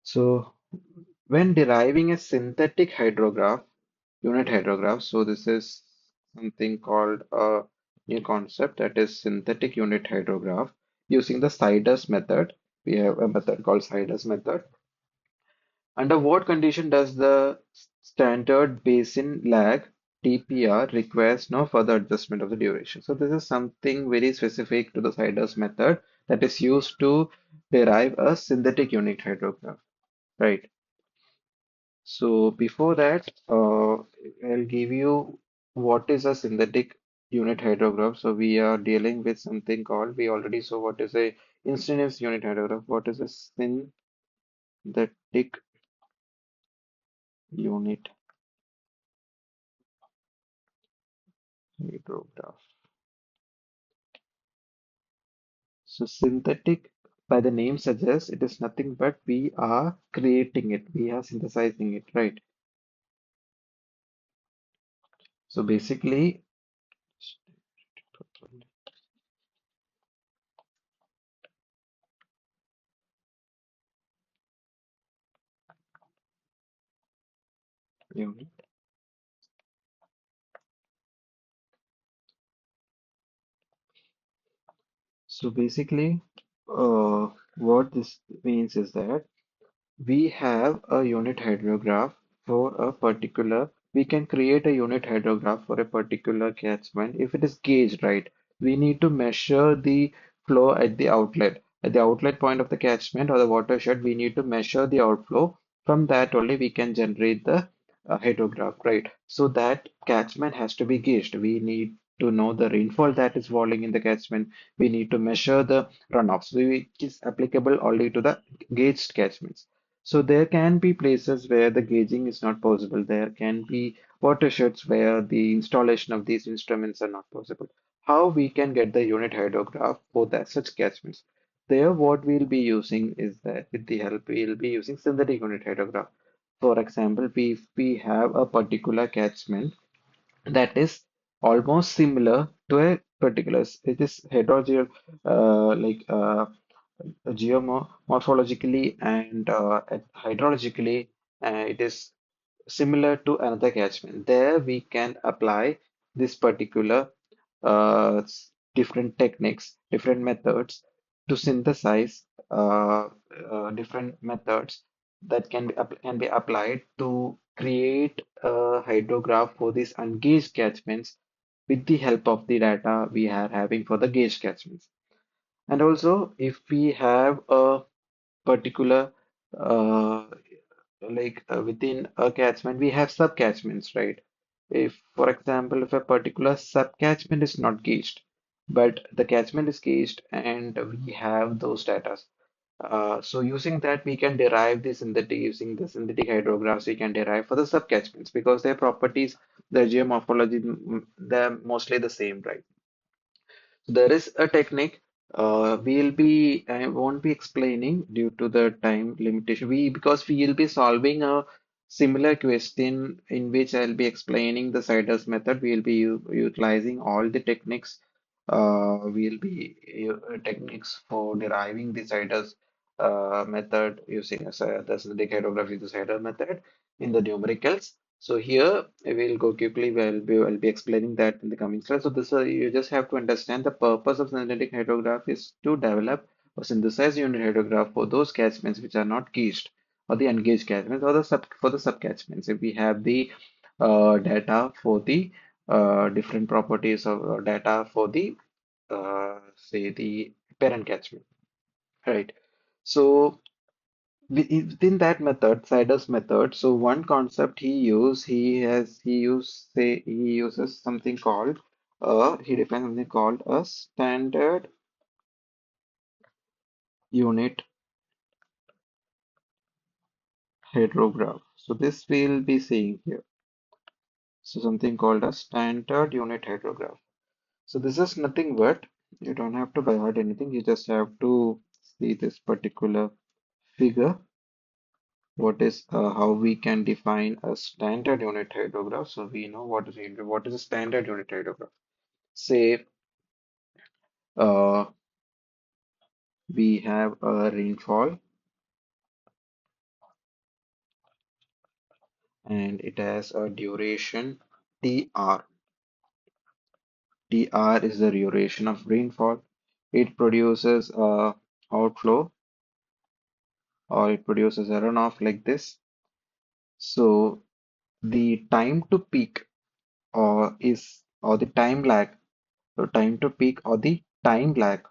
Speaker 1: So when deriving a synthetic hydrograph, unit hydrograph, so this is something called a new concept, that is synthetic unit hydrograph using the Siders method. We have a method called Siders method. Under what condition does the standard basin lag TPR requires no further adjustment of the duration? So this is something very specific to the Siders method that is used to derive a synthetic unit hydrograph, right? So before that, I'll give you what is a synthetic unit hydrograph. So we are dealing with something called, we already saw what is a instantaneous unit hydrograph. What is a synthetic unit hydrograph? So synthetic, by the name suggests, it is nothing but we are creating it, we are synthesizing it, right? So basically, unit. So basically, what this means is that we have a unit hydrograph for a particular, we can create a unit hydrograph for a particular catchment. If it is gauged, right, we need to measure the flow at the outlet. At the outlet point of the catchment or the watershed, we need to measure the outflow. From that only we can generate the hydrograph, right? So that catchment has to be gauged. We need to know the rainfall that is falling in the catchment. We need to measure the runoffs, which is applicable only to the gauged catchments. So there can be places where the gauging is not possible. There can be watersheds where the installation of these instruments are not possible. How we can get the unit hydrograph for that such catchments? There, what we'll be using is that with the help, we'll be using synthetic unit hydrograph. For example, if we have a particular catchment that is almost similar to a particular, it is heterogeneous, like geomorphologically and hydrologically, it is similar to another catchment. There we can apply this particular different techniques, different methods to synthesize different methods that can be applied to create a hydrograph for these ungauged catchments with the help of the data we are having for the gauged catchments. And also, if we have a particular uh, within a catchment, we have sub-catchments, right? If, for example, if a particular sub-catchment is not gauged, but the catchment is gauged and we have those data. So using that, we can derive the synthetic, using the synthetic hydrographs, we can derive for the sub-catchments because their properties, their geomorphology, they're mostly the same, right? There is a technique I won't be explaining due to the time limitation. Because we will be solving a similar question in which I'll be explaining the Siders method. We will be utilizing all the techniques. We'll be techniques for deriving the Siders method using the synthetic hydrography, the Siders method in the numericals. So here I will go quickly. I'll be explaining that in the coming slide. So this you just have to understand the purpose of synthetic hydrograph is to develop or synthesize unit hydrograph for those catchments which are not gauged or the ungauged catchments or the sub catchments. If we have the data for the different properties of data for the say the parent catchment, right? So within that method, Siders method, so one concept he uses something called he defines something called a standard unit hydrograph. So this we'll be seeing here. So something called a standard unit hydrograph. So this is nothing but you don't have to buy hard anything. You just have to see this particular figure. What is how we can define a standard unit hydrograph? So we know what is a standard unit hydrograph. Say uh, we have a rainfall and it has a duration TR. TR is the duration of rainfall. It produces a outflow or it produces a runoff like this. So the time to peak or the time lag, so time to peak or the time lag,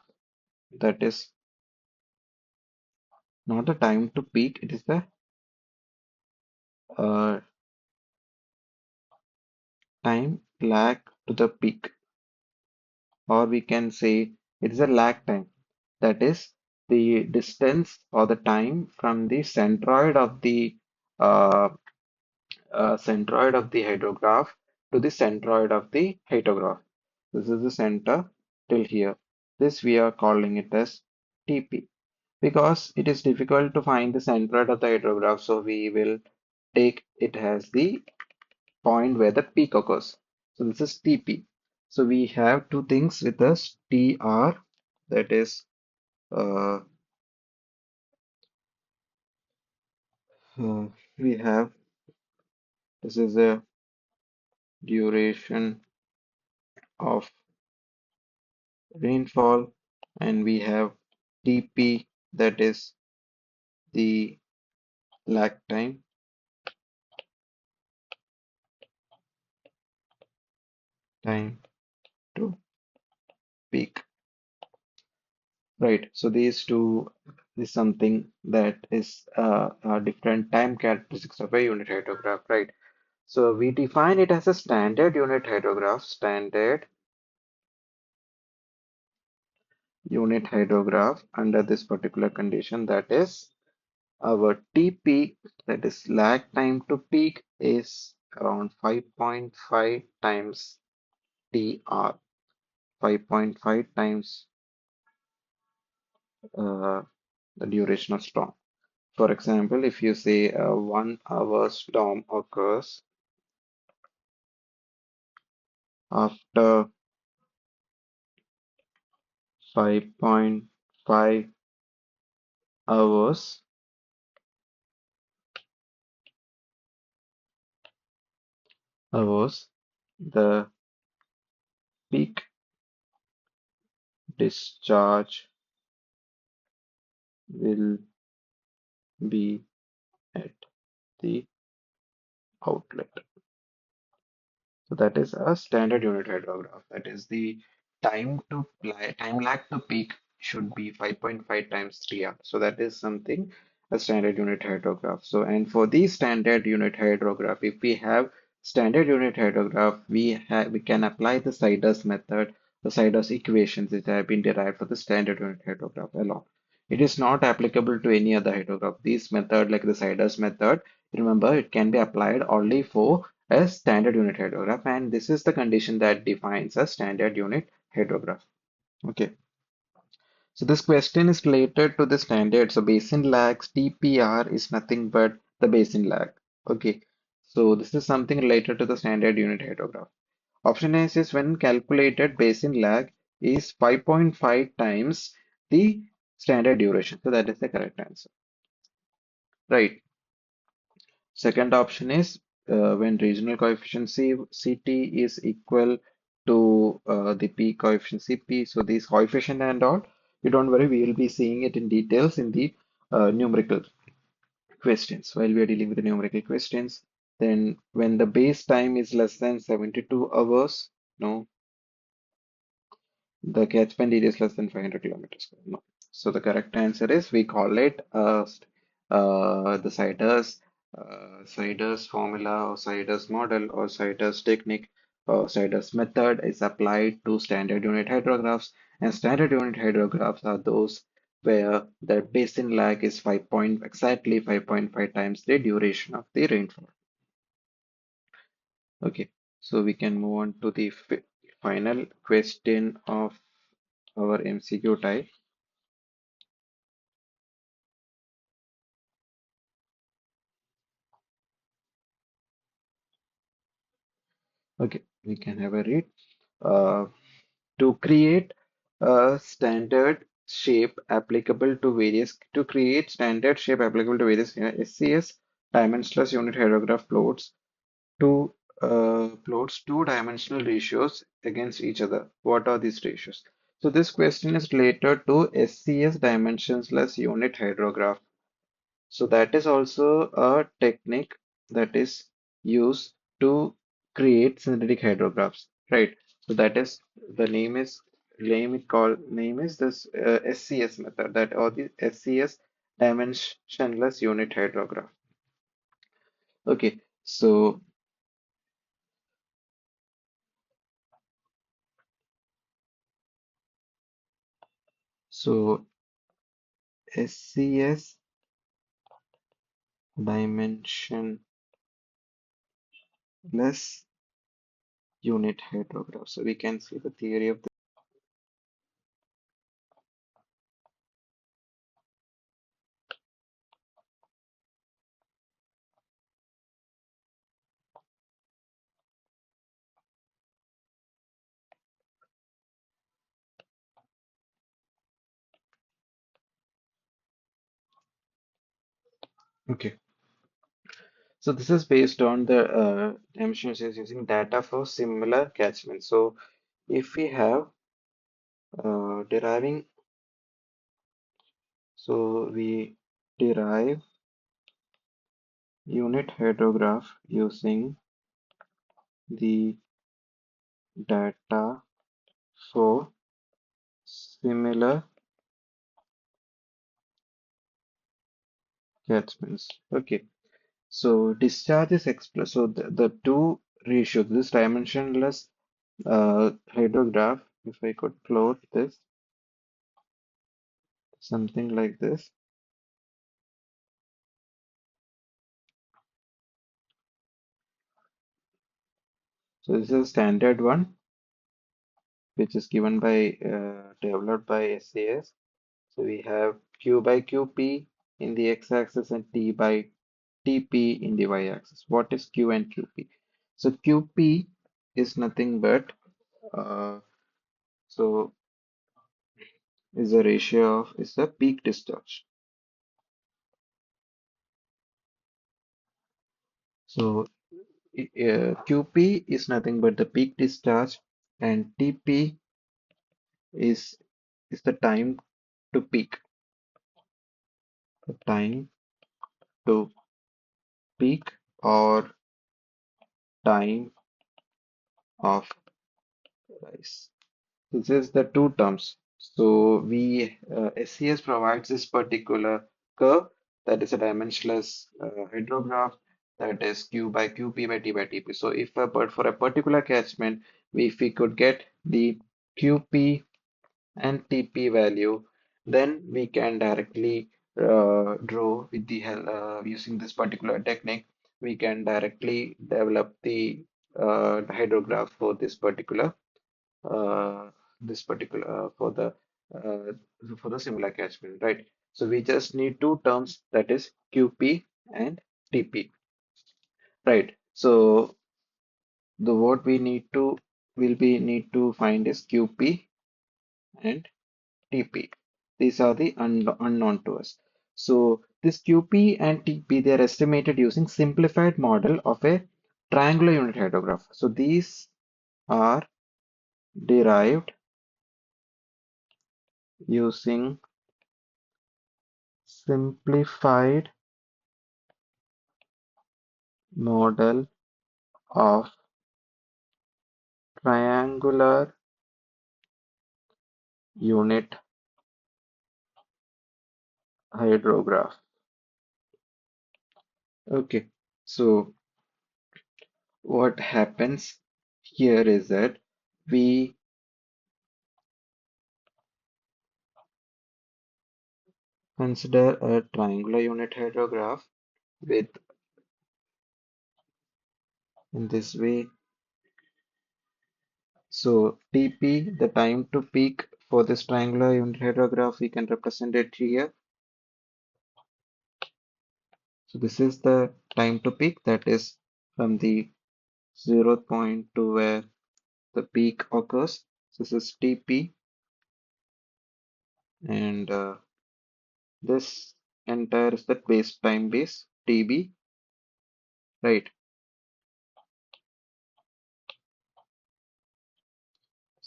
Speaker 1: that is not the time to peak, it is the uh, time lag to the peak, or we can say it is a lag time. That is the distance or the time from the uh, centroid of the hydrograph to the centroid of the hydrograph. This is the center till here. This we are calling it as TP. Because it is difficult to find the centroid of the hydrograph, so we will take it as the point where the peak occurs. So this is TP. So we have two things with us, TR, that is uh, uh, we have this is a duration of rainfall, and we have TP, that is the lag time to peak. Right. So these two is something that is a different time characteristics of a unit hydrograph, right? So we define it as a standard unit hydrograph, standard unit hydrograph under this particular condition, that is our TP, that is lag time to peak, is around 5.5 times TR, 5.5 times uh, the duration of storm. For example, if you say a 1 hour storm occurs after 5.5 hours, the peak discharge will be at the outlet. So that is a standard unit hydrograph. That is the time lag to peak should be 5.5 times 3R. So that is something a standard unit hydrograph. So and for the standard unit hydrograph, if we have standard unit hydrograph, we can apply the Siders method, the Siders equations that have been derived for the standard unit hydrograph alone. It is not applicable to any other hydrograph. This method, like the Siders method, remember it can be applied only for a standard unit hydrograph, and this is the condition that defines a standard unit hydrograph. Okay, so this question is related to the standard. So basin lags TPR is nothing but the basin lag. Okay, so this is something related to the standard unit hydrograph. Option A is when calculated basin lag is 5.5 times the standard duration. So that is the correct answer. Right. Second option is when regional coefficient CT is equal to the P coefficient CP. So these coefficient and all, you don't worry, we will be seeing it in details in the numerical questions while we are dealing with the numerical questions. Then when the base time is less than 72 hours, no, the catchment area is less than 500 kilometers square. No. So the correct answer is we call it the Siders formula or Siders model or Siders technique or Siders method is applied to standard unit hydrographs, and standard unit hydrographs are those where the basin lag is exactly 5.5 times the duration of the rainfall. Okay, so we can move on to the final question of our MCQ type. Okay, we can have a read. Uh, to create a standard shape applicable to various SCS dimensionless unit hydrograph plots to plots two-dimensional ratios against each other. What are these ratios? So this question is related to SCS dimensionless unit hydrograph. So that is also a technique that is used to create synthetic hydrographs, right? So that is the name is this SCS method, that or the SCS dimensionless unit hydrograph. Okay, so SCS dimensionless unit hydrograph. So we can see the theory of the. Okay. So this is based on the emissions is using data for similar catchments. So if we have deriving, so we derive unit hydrograph using the data for similar catchments. Okay. So discharge is expressed. So the two ratios, this dimensionless hydrograph, if I could plot this, something like this. So this is a standard one, which is given by developed by SAS. So we have Q by QP in the x-axis and T by TP in the y-axis. What is Q and QP? So QP is nothing but so is a ratio of is the peak discharge. So QP is nothing but the peak discharge, and TP is the time to peak, the time to peak or time of rise. This is the two terms. So we SCS provides this particular curve that is a dimensionless hydrograph that is Q by QP by T by TP. So if a, but for a particular catchment, if we could get the QP and TP value, then we can directly draw with the help using this particular technique. We can directly develop the hydrograph for uh, this particular uh, for the similar catchment, right? So we just need two terms, that is QP and TP, right? So the what we need to will be need to find is QP and TP. These are the unknown to us. So this QP and TP, they are estimated using simplified model of a triangular unit hydrograph. So these are derived using simplified model of triangular unit hydrograph. Okay, so what happens here is that we consider a triangular unit hydrograph with in this way. So TP, the time to peak for this triangular unit hydrograph, we can represent it here. So this is the time to peak, that is from the 0th point to where the peak occurs. So this is TP, and this entire is the base time base TB, right?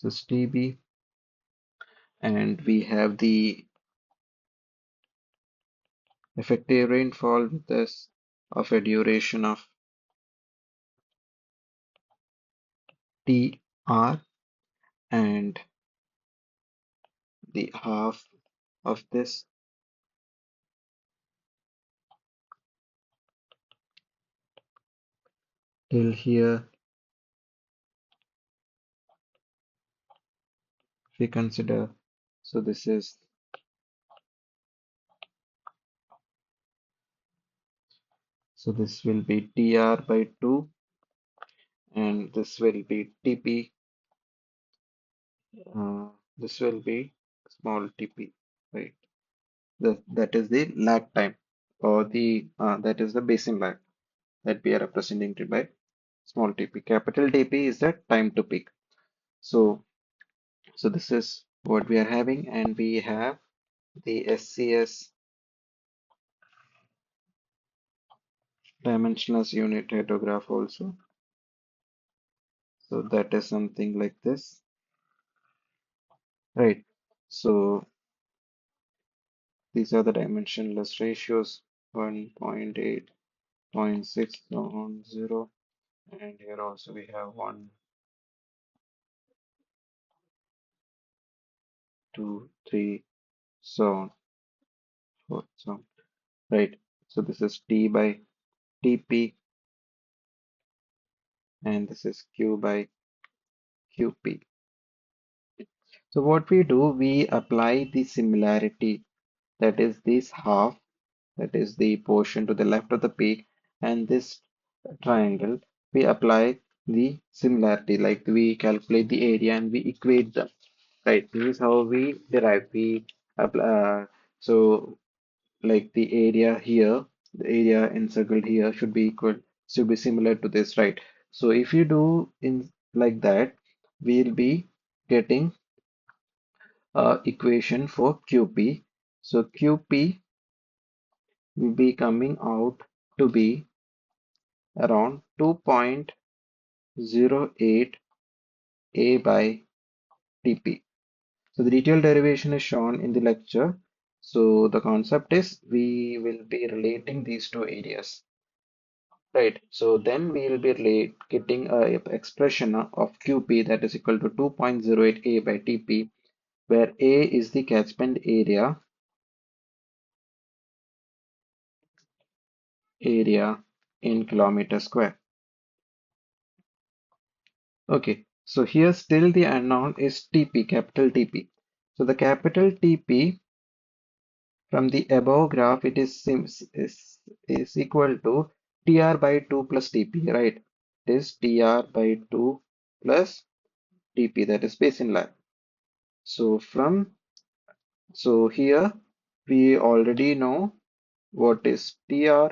Speaker 1: this is TB, and we have the effective rainfall with this of a duration of TR, and the half of this till here. If we consider, so this is, so this will be TR by 2, and this will be TP. This will be small TP, right? That is the lag time, or the that is the basin lag that we are representing it by small TP. Capital TP is the time to peak. So, so this is what we are having, and we have the SCS, dimensionless unit hydrograph also. So that is something like this, right? So these are the dimensionless ratios: 1.8, 0.6, on 0, and here also we have 1, 2, 3, so on, 4, so on, right? So this is T by TP, and this is Q by QP. So what we do, we apply the similarity, that is this half, that is the portion to the left of the peak, and this triangle, we apply the similarity, like we calculate the area and we equate them, right? This is how we derive. We apply, so like the area here, the area encircled here should be similar to this, right? So if you do in like that, we'll be getting equation for QP. So QP will be coming out to be around 2.08 A by TP. So the detailed derivation is shown in the lecture. So the concept is we will be relating these two areas, right? So then we will be getting a expression of QP that is equal to 2.08 A by TP, where A is the catchment area in kilometer square. Okay, so here still the unknown is TP, capital TP. So the capital TP from the above graph, it is equal to TR by 2 plus TP, right? It is TR by 2 plus TP, that is basin lag. So so here we already know what is TR,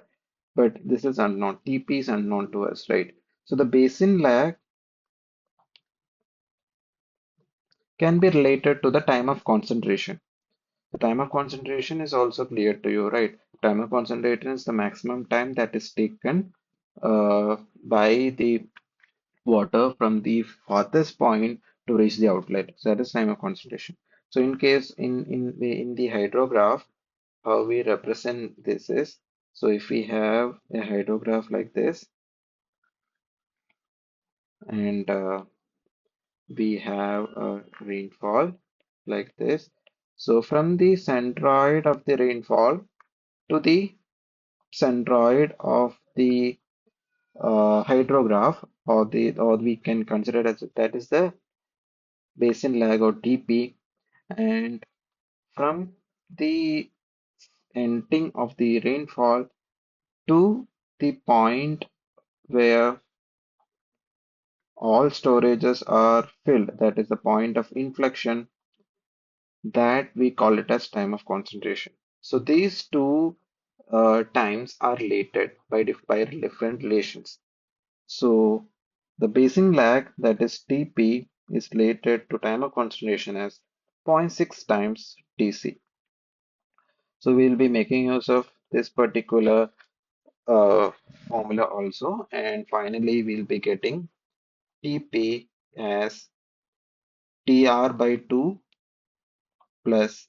Speaker 1: but this is unknown. TP is unknown to us, right? So the basin lag can be related to the time of concentration. The time of concentration is also clear to you, right? Time of concentration is the maximum time that is taken by the water from the farthest point to reach the outlet. So that is time of concentration. So in case in the hydrograph, how we represent this is, so if we have a hydrograph like this, and we have a rainfall like this. So from the centroid of the rainfall to the centroid of the hydrograph, or we can consider it as that is the basin lag or TP, and from the ending of the rainfall to the point where all storages are filled, that is the point of inflection, that we call it as time of concentration. So these two times are related by different relations. So the basin lag, that is Tp, is related to time of concentration as 0.6 times Tc. So we'll be making use of this particular uh, formula also, and finally we'll be getting Tp as TR by 2 plus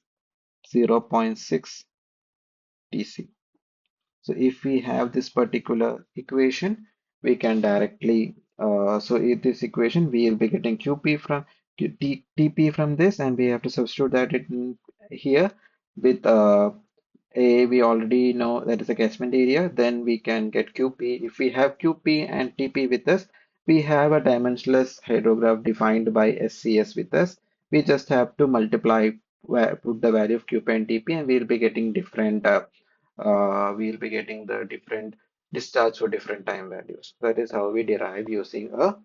Speaker 1: 0.6 TC. So if we have this particular equation, we can directly, so in this equation, we will be getting QP from TP from this, and we have to substitute that in here with A, we already know that is a catchment area, then we can get QP. If we have QP and TP with us, we have a dimensionless hydrograph defined by SCS with us. We just have to multiply, put the value of QP and TP, and we'll be getting different, we'll be getting the different discharge for different time values. That is how we derive using a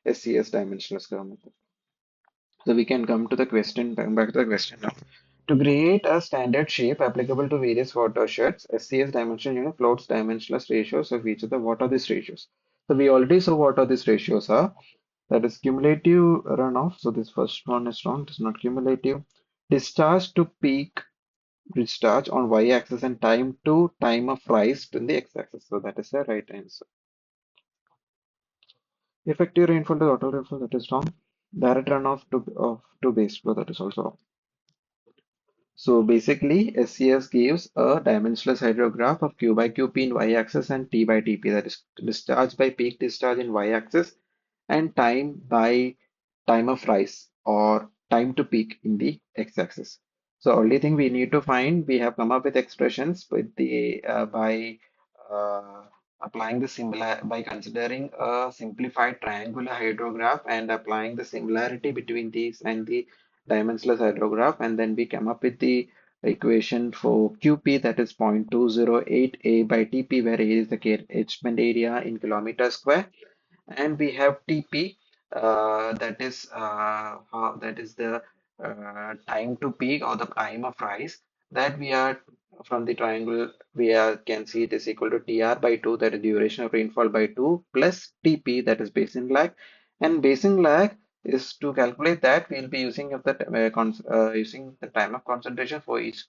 Speaker 1: SCS dimensionless curve method. So we can come to the question, back to the question now. To create a standard shape applicable to various watersheds, SCS dimension unit plots dimensionless ratios of each other. What are these ratios? So we already saw what are these ratios are. That is cumulative runoff. So this first one is wrong. It is not cumulative. Discharge to peak discharge on y-axis and time of rise in the x-axis. So that is the right answer. Effective rainfall to total rainfall. That is wrong. Direct runoff to base flow. That is also wrong. So basically, SCS gives a dimensionless hydrograph of Q by QP in y-axis and T by TP, that is discharge by peak discharge in y-axis and time by time of rise or time to peak in the x-axis. So only thing we need to find, we have come up with expressions with the by uh, applying the similar by considering a simplified triangular hydrograph and applying the similarity between these and the dimensionless hydrograph, and then we come up with the equation for QP, that is 0.208 A by TP, where A is the catchment area in kilometer square, and we have TP, that is the time to peak or the time of rise, that we are from the triangle we are can see it is equal to TR by 2, that is duration of rainfall by 2, plus TP, that is basin lag, and basin lag is to calculate that we'll be using of the using the time of concentration for each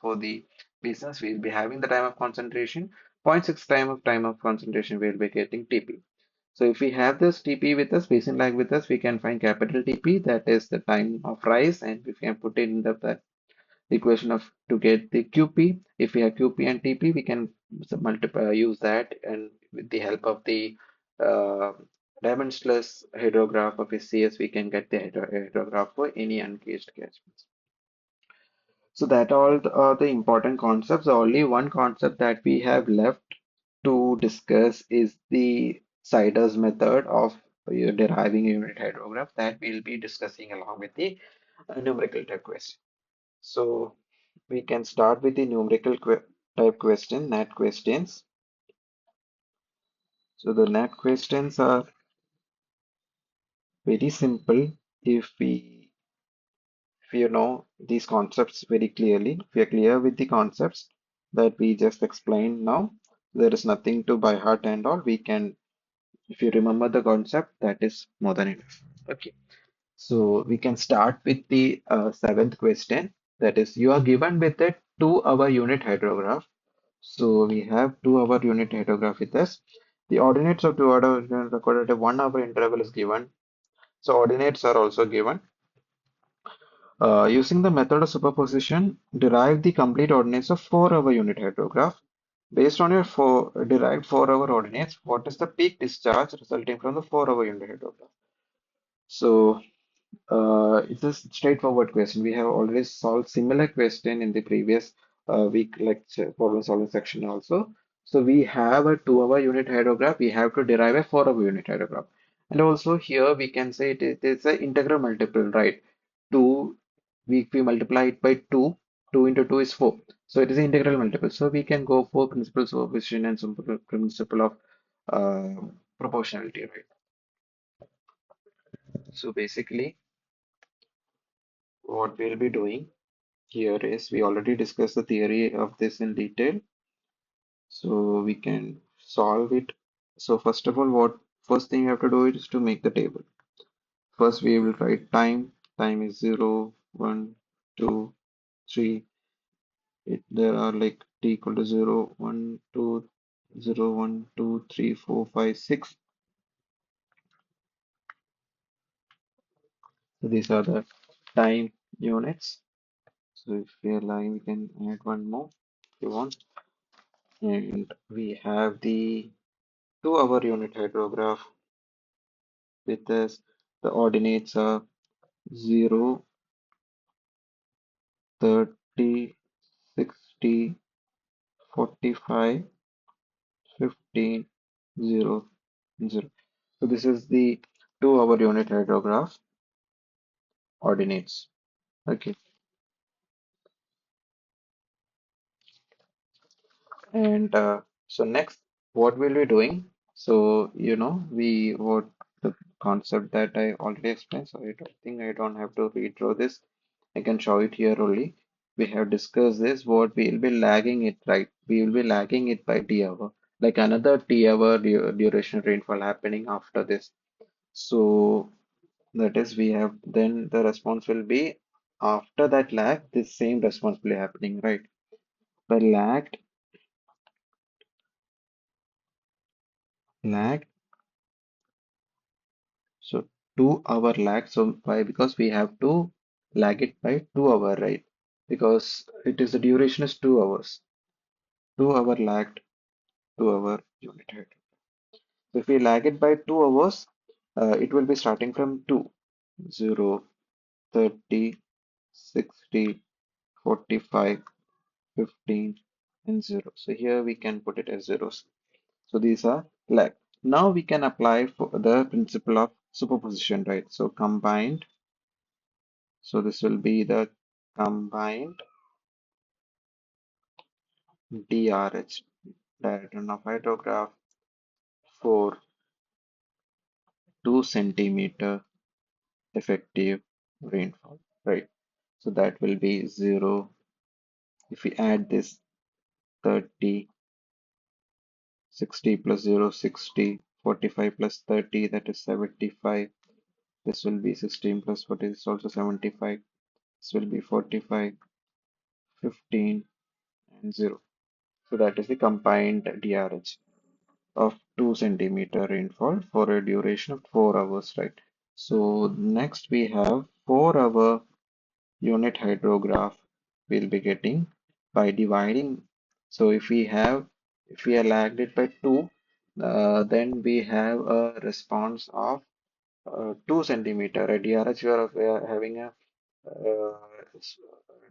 Speaker 1: for the basins. We'll be having the time of concentration, zero point 0.6 time of concentration, we'll be getting TP. So if we have this TP with us, basin lag with us, we can find capital TP, that is the time of rise, and we can put in the equation of to get the QP. If we have QP and TP, we can multiply, use that, and with the help of the uh, dimensionless hydrograph of SCS, we can get the hydrograph for any uncaged catchments. So that all are the important concepts. The only one concept that we have left to discuss is the Sider's method of deriving a unit hydrograph, that we'll be discussing along with the numerical type question. So we can start with the numerical type question, NAT questions. So the NAT questions are very simple if you know these concepts very clearly. If we are clear with the concepts that we just explained now, there is nothing to by heart and all. We can, if you remember the concept, that is more than enough. Okay. So we can start with the seventh question. That is, you are given with a 2-hour unit hydrograph. So we have 2-hour unit hydrograph with us. The ordinates of 2-hour recorded at a 1-hour interval is given. So ordinates are also given. Using the method of superposition, derive the complete ordinates of 4-hour unit hydrograph. Based on your derived 4-hour ordinates, what is the peak discharge resulting from the 4-hour unit hydrograph? So it's a straightforward question. We have already solved similar question in the previous week lecture problem solving section also. So we have a 2-hour unit hydrograph. We have to derive a 4-hour unit hydrograph. And also here we can say it is an integral multiple, right? 2, we multiply it by 2. 2 into 2 is 4. So it is an integral multiple. So we can go for principal superposition and principle of proportionality, right? So basically, what we'll be doing here is we already discussed the theory of this in detail, so we can solve it. So first of all, what first thing you have to do is to make the table. First we will write time. Time is 0, 1, 2, 3. There are like t equal to 0, 1, 2, 0, 1, 2, 3, 4, 5, 6. So these are the time units. So if we are lying, we can add one more if you want. And we have the 2 hour unit hydrograph with this. The ordinates are 0, 30, 60, 45, 15, 0, 0. So this is the 2 hour unit hydrograph ordinates. Okay. And so next, what we'll be doing? So, we what the concept that I already explained. So I don't think I don't have to read through this. I can show it here only. We have discussed this. What we will be lagging it, right? We will be lagging it by T hour, like another T hour duration rainfall happening after this. So that is, we have then the response will be after that lag, this same response will be happening, right? By lag. So 2 hour lag. So why? Because we have to lag it by 2 hour, right? Because it is the duration is 2 hours. 2 hour lagged, 2 hour unit height. So if we lag it by 2 hours, it will be starting from 2, 0, 30, 60, 45, 15, and 0. So here we can put it as zeros. So these are lag. Now we can apply for the principle of superposition, right? So combined. So this will be the combined DRH, diagram of hydrograph, for 2 centimeter effective rainfall, right? So that will be 0. If we add this 30, 60 plus 0, 60, 45 plus 30, that is 75. This will be 16 plus 40, this is also 75. This will be 45, 15, and 0. So that is the combined DRH of 2 centimeter rainfall for a duration of 4 hours, right? So next we have 4 hour unit hydrograph we'll be getting by dividing. So if we are lagged it by 2, then we have a response of 2 centimeter. At DRH, we are having a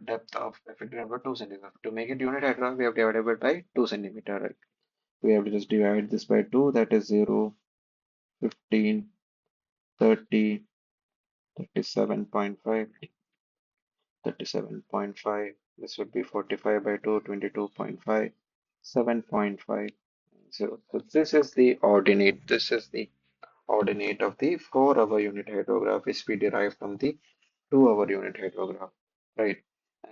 Speaker 1: depth of effective number 2 centimeter. To make it unit hydrograph, we have divided it by 2 centimeter, right? We have to just divide this by 2, that is 0, 15, 30, 37.5, 37.5. This would be 45 by 2, 22.5, 7.5, 0. So this is the ordinate. This is the ordinate of the 4 hour unit hydrograph, which we derive from the 2 hour unit hydrograph, right?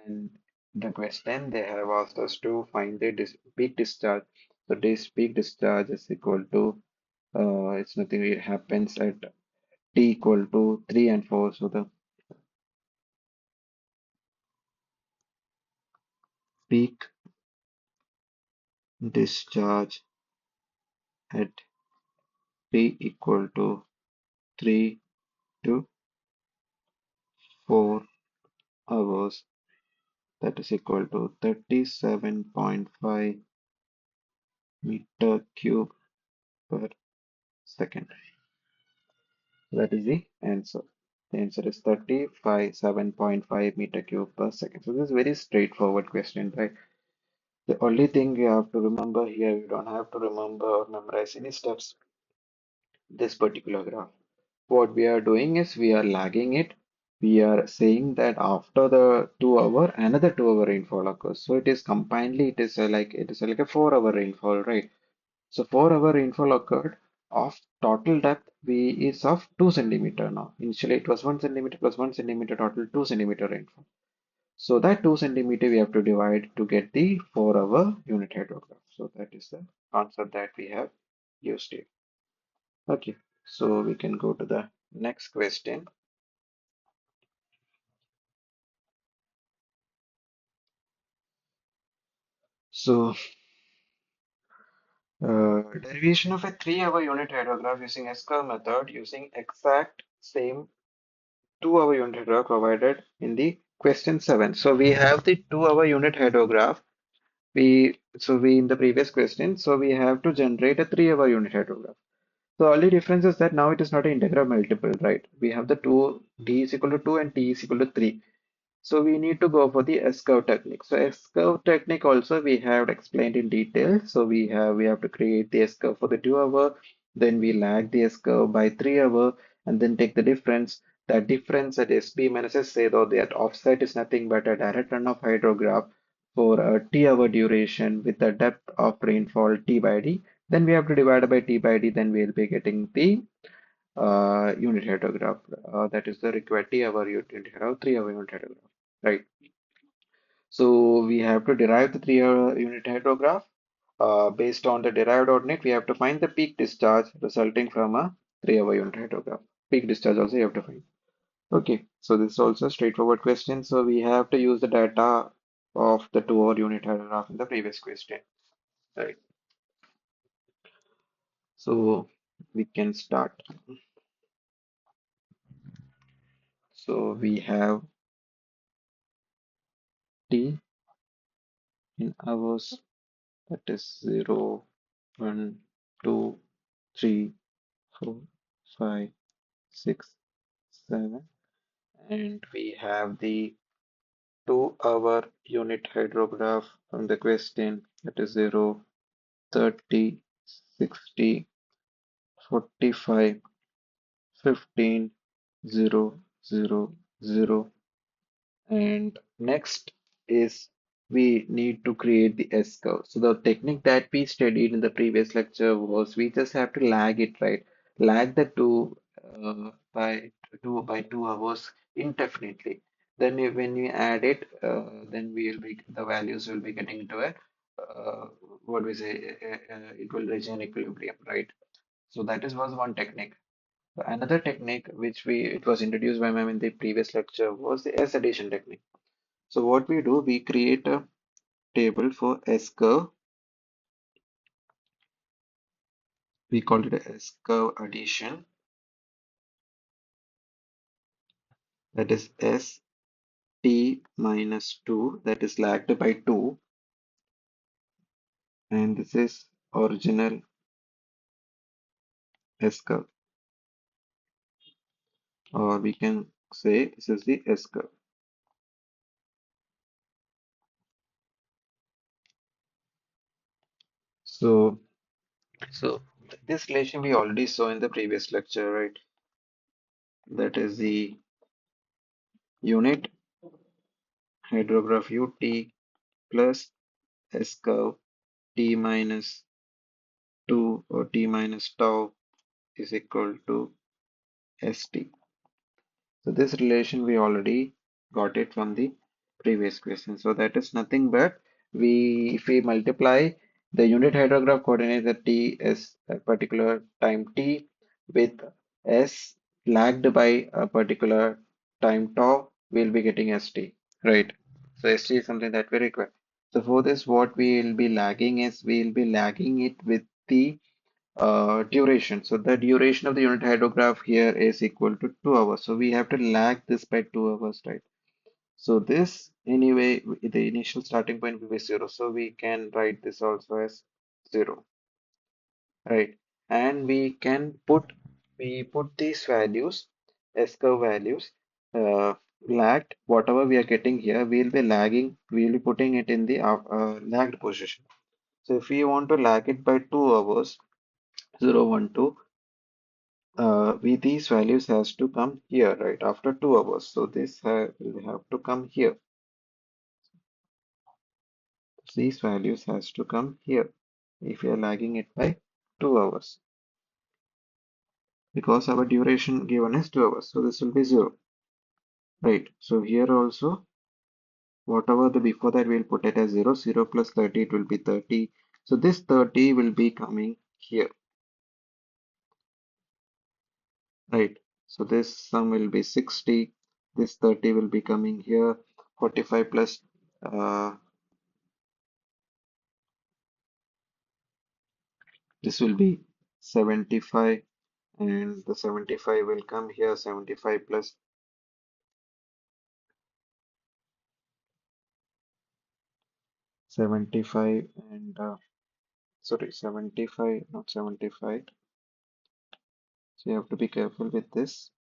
Speaker 1: And the question they have asked us to find the peak discharge. So this peak discharge is equal to it's nothing. It happens at t equal to 3 and 4. So the peak discharge at t equal to 3 to 4 hours, that is equal to 37.5 meter cube per second. That is the answer. The answer is 7.5 meter cube per second. So this is very straightforward question, right? The only thing you have to remember here, you don't have to remember or memorize any steps. This particular graph, what we are doing is we are lagging it. We are saying that after the 2 hour, another 2 hour rainfall occurs. So it is combinedly, it is like a 4 hour rainfall, right? So 4 hour rainfall occurred of total depth we is of 2 centimeter now. Initially it was 1 centimeter plus 1 centimeter, total 2 centimeter rainfall. So that 2 centimeter we have to divide to get the 4 hour unit hydrograph. So that is the concept that we have used here. Okay, so we can go to the next question. So, derivation of a 3 hour unit hydrograph using S-curve method using exact same 2-hour unit hydrograph provided in the question 7. So we have the 2-hour unit hydrograph. We in the previous question, so we have to generate a 3-hour unit hydrograph. The only difference is that now it is not an integer multiple, right? We have the two d is equal to 2 and t is equal to 3. So we need to go for the S-curve technique. So S-curve technique also we have explained in detail. So we have to create the S-curve for the 2-hour, then we lag the S-curve by 3-hour, and then take the difference. That difference at SB minus SA, though that offset is nothing but a direct runoff hydrograph for a T-hour duration with the depth of rainfall T by D. Then we have to divide by T by D. Then we'll be getting the unit hydrograph. That is the required T-hour unit hydrograph, 3-hour unit hydrograph. Right. So we have to derive the 3-hour unit hydrograph. Based on the derived ordinate, we have to find the peak discharge resulting from a 3-hour unit hydrograph. Peak discharge also you have to find. Okay, so this is also a straightforward question. So we have to use the data of the 2-hour unit hydrograph in the previous question. Right. So we can start. So we have T in hours, that is 0, 1, 2, 3, 4, 5, 6, 7, and we have the 2-hour unit hydrograph from the question, that is 0, 30, 60, 45, 15, 0, 0, 0. And next is we need to create the S curve. So the technique that we studied in the previous lecture was we just have to lag it, right? Lag the by 2 hours indefinitely. Then when you add it, then the values will be getting into a uh, what we say it will reach an equilibrium, right? So that is was one technique. Another technique which we it was introduced by ma'am in the previous lecture was the S addition technique. So what we do, we create a table for S curve. We call it a S curve addition. That is S T minus 2. That is lagged by 2. And this is original S curve. Or we can say this is the S curve. So, so this relation we already saw in the previous lecture, right? That is the unit hydrograph UT plus S curve T minus 2 or T minus tau is equal to ST. So this relation we already got it from the previous question. So that is nothing but if we multiply the unit hydrograph coordinate at t is a particular time t with s lagged by a particular time tau, we'll be getting st, right? So st is something that we require. So for this, what we will be lagging is we'll be lagging it with the duration. So the duration of the unit hydrograph here is equal to 2 hours. So we have to lag this by 2 hours, right? So this anyway, the initial starting point will be 0. So we can write this also as 0, right? And we put these values, S curve values, lagged, whatever we are getting here, we'll be putting it in the lagged position. So if we want to lag it by 2 hours, 0, 1, 2, these values has to come here, right, after 2 hours. So this will have to come here. These values has to come here if we are lagging it by 2 hours because our duration given is 2 hours. So this will be 0, right? So here also, whatever the before that we'll put it as 0, 0 plus 30, it will be 30. So this 30 will be coming here, right? So this sum will be 60. This 30 will be coming here. 45 plus this will be 75, and the 75 will come here. 75 plus 75 and sorry, 75, not 75. So you have to be careful with this.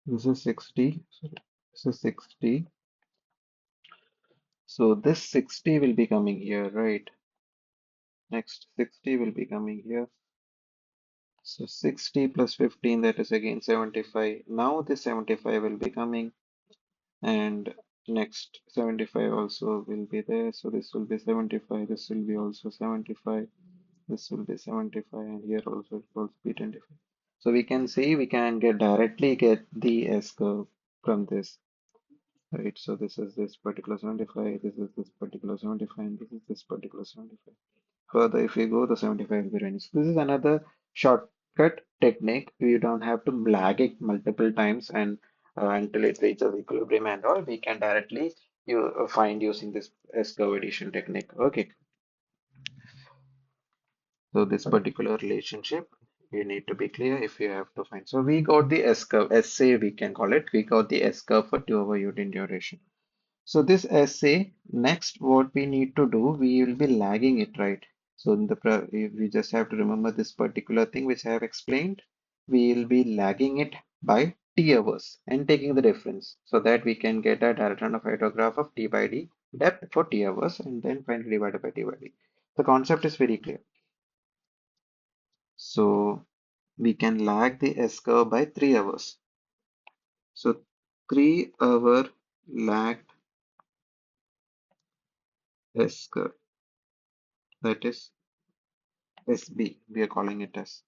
Speaker 1: This is 60. Sorry, this is 60. So this 60 will be coming here, right? Next 60 will be coming here. So 60 plus 15, that is again 75. Now this 75 will be coming, and next 75 also will be there. So this will be 75. This will be also 75. This will be 75, and here also it will be 25. So we can see we can directly get the S curve from this, right? So this is this particular 75, this is this particular 75, and this is this particular 75. Further, if we go, the 75 will be running. So this is another shortcut technique. You don't have to lag it multiple times and until it reaches equilibrium and all. We can directly find using this S curve addition technique. Okay. So this particular relationship, you need to be clear if you have to find. So we got the S curve, SA we can call it. We got the S curve for 2-hour unit duration. So this SA, next what we need to do, we will be lagging it, right? So in we just have to remember this particular thing which I have explained. We will be lagging it by T hours and taking the difference so that we can get a direct run of hydrograph of T by D depth for T hours and then finally divided by T by D. The concept is very clear. So we can lag the S curve by 3 hours. So 3-hour lagged S curve, that is SB, we are calling it as.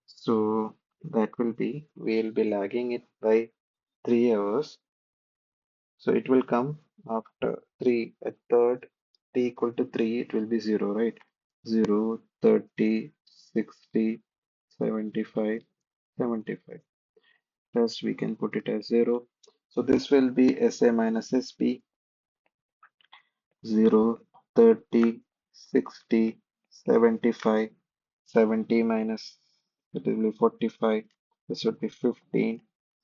Speaker 1: So that will be, we'll be lagging it by 3 hours. So it will come after 3, a third, t equal to 3, it will be 0, right? 0, 30, 60, 75, 75. Plus we can put it as 0. So this will be SA minus SB, 0, 30, 60, 75, 70 minus, it will be 45, this would be 15,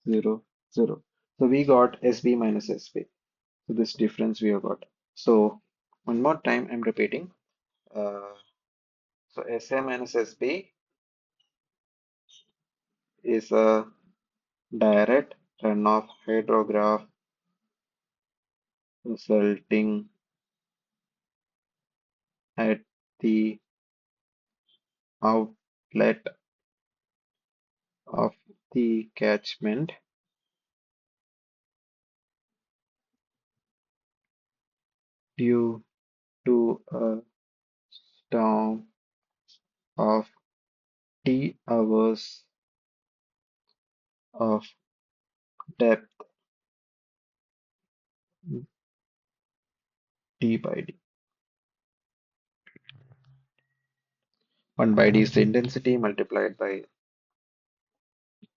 Speaker 1: 0, 0. So we got SB minus SB. So this difference we have got. So one more time I'm repeating. Uh, so SA minus SB is a direct runoff hydrograph resulting at the outlet of the catchment due to a storm of T hours of depth d by d. 1 by d is the intensity multiplied by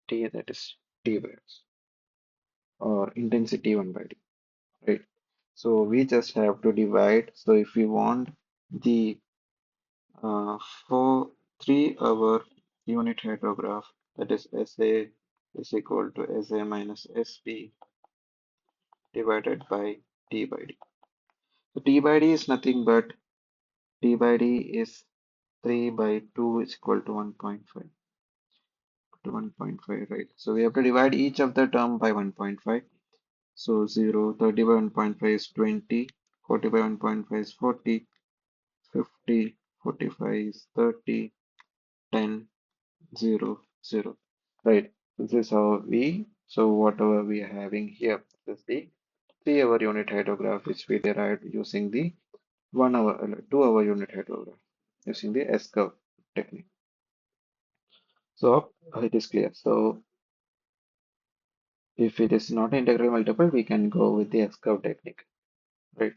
Speaker 1: t, that is t by s, or intensity 1 by d, right? So we just have to divide. So if we want the uh, for 3-hour unit hydrograph, that is SA is equal to SA minus SB divided by t by d. So t by d is nothing but t by d is 3 by 2 is equal to 1.5 to 1.5, right? So we have to divide each of the term by 1.5. So 0, 30 by 1.5 is 20, 40 by 1.5 is 40, 50, 45 is 30, 10, 0, 0. Right. This is how we, so whatever we are having here, this is the 3-hour unit hydrograph which we derived using the 1 hour, 2-hour unit hydrograph using the S curve technique. So it is clear. So if it is not integral multiple, we can go with the S curve technique, right?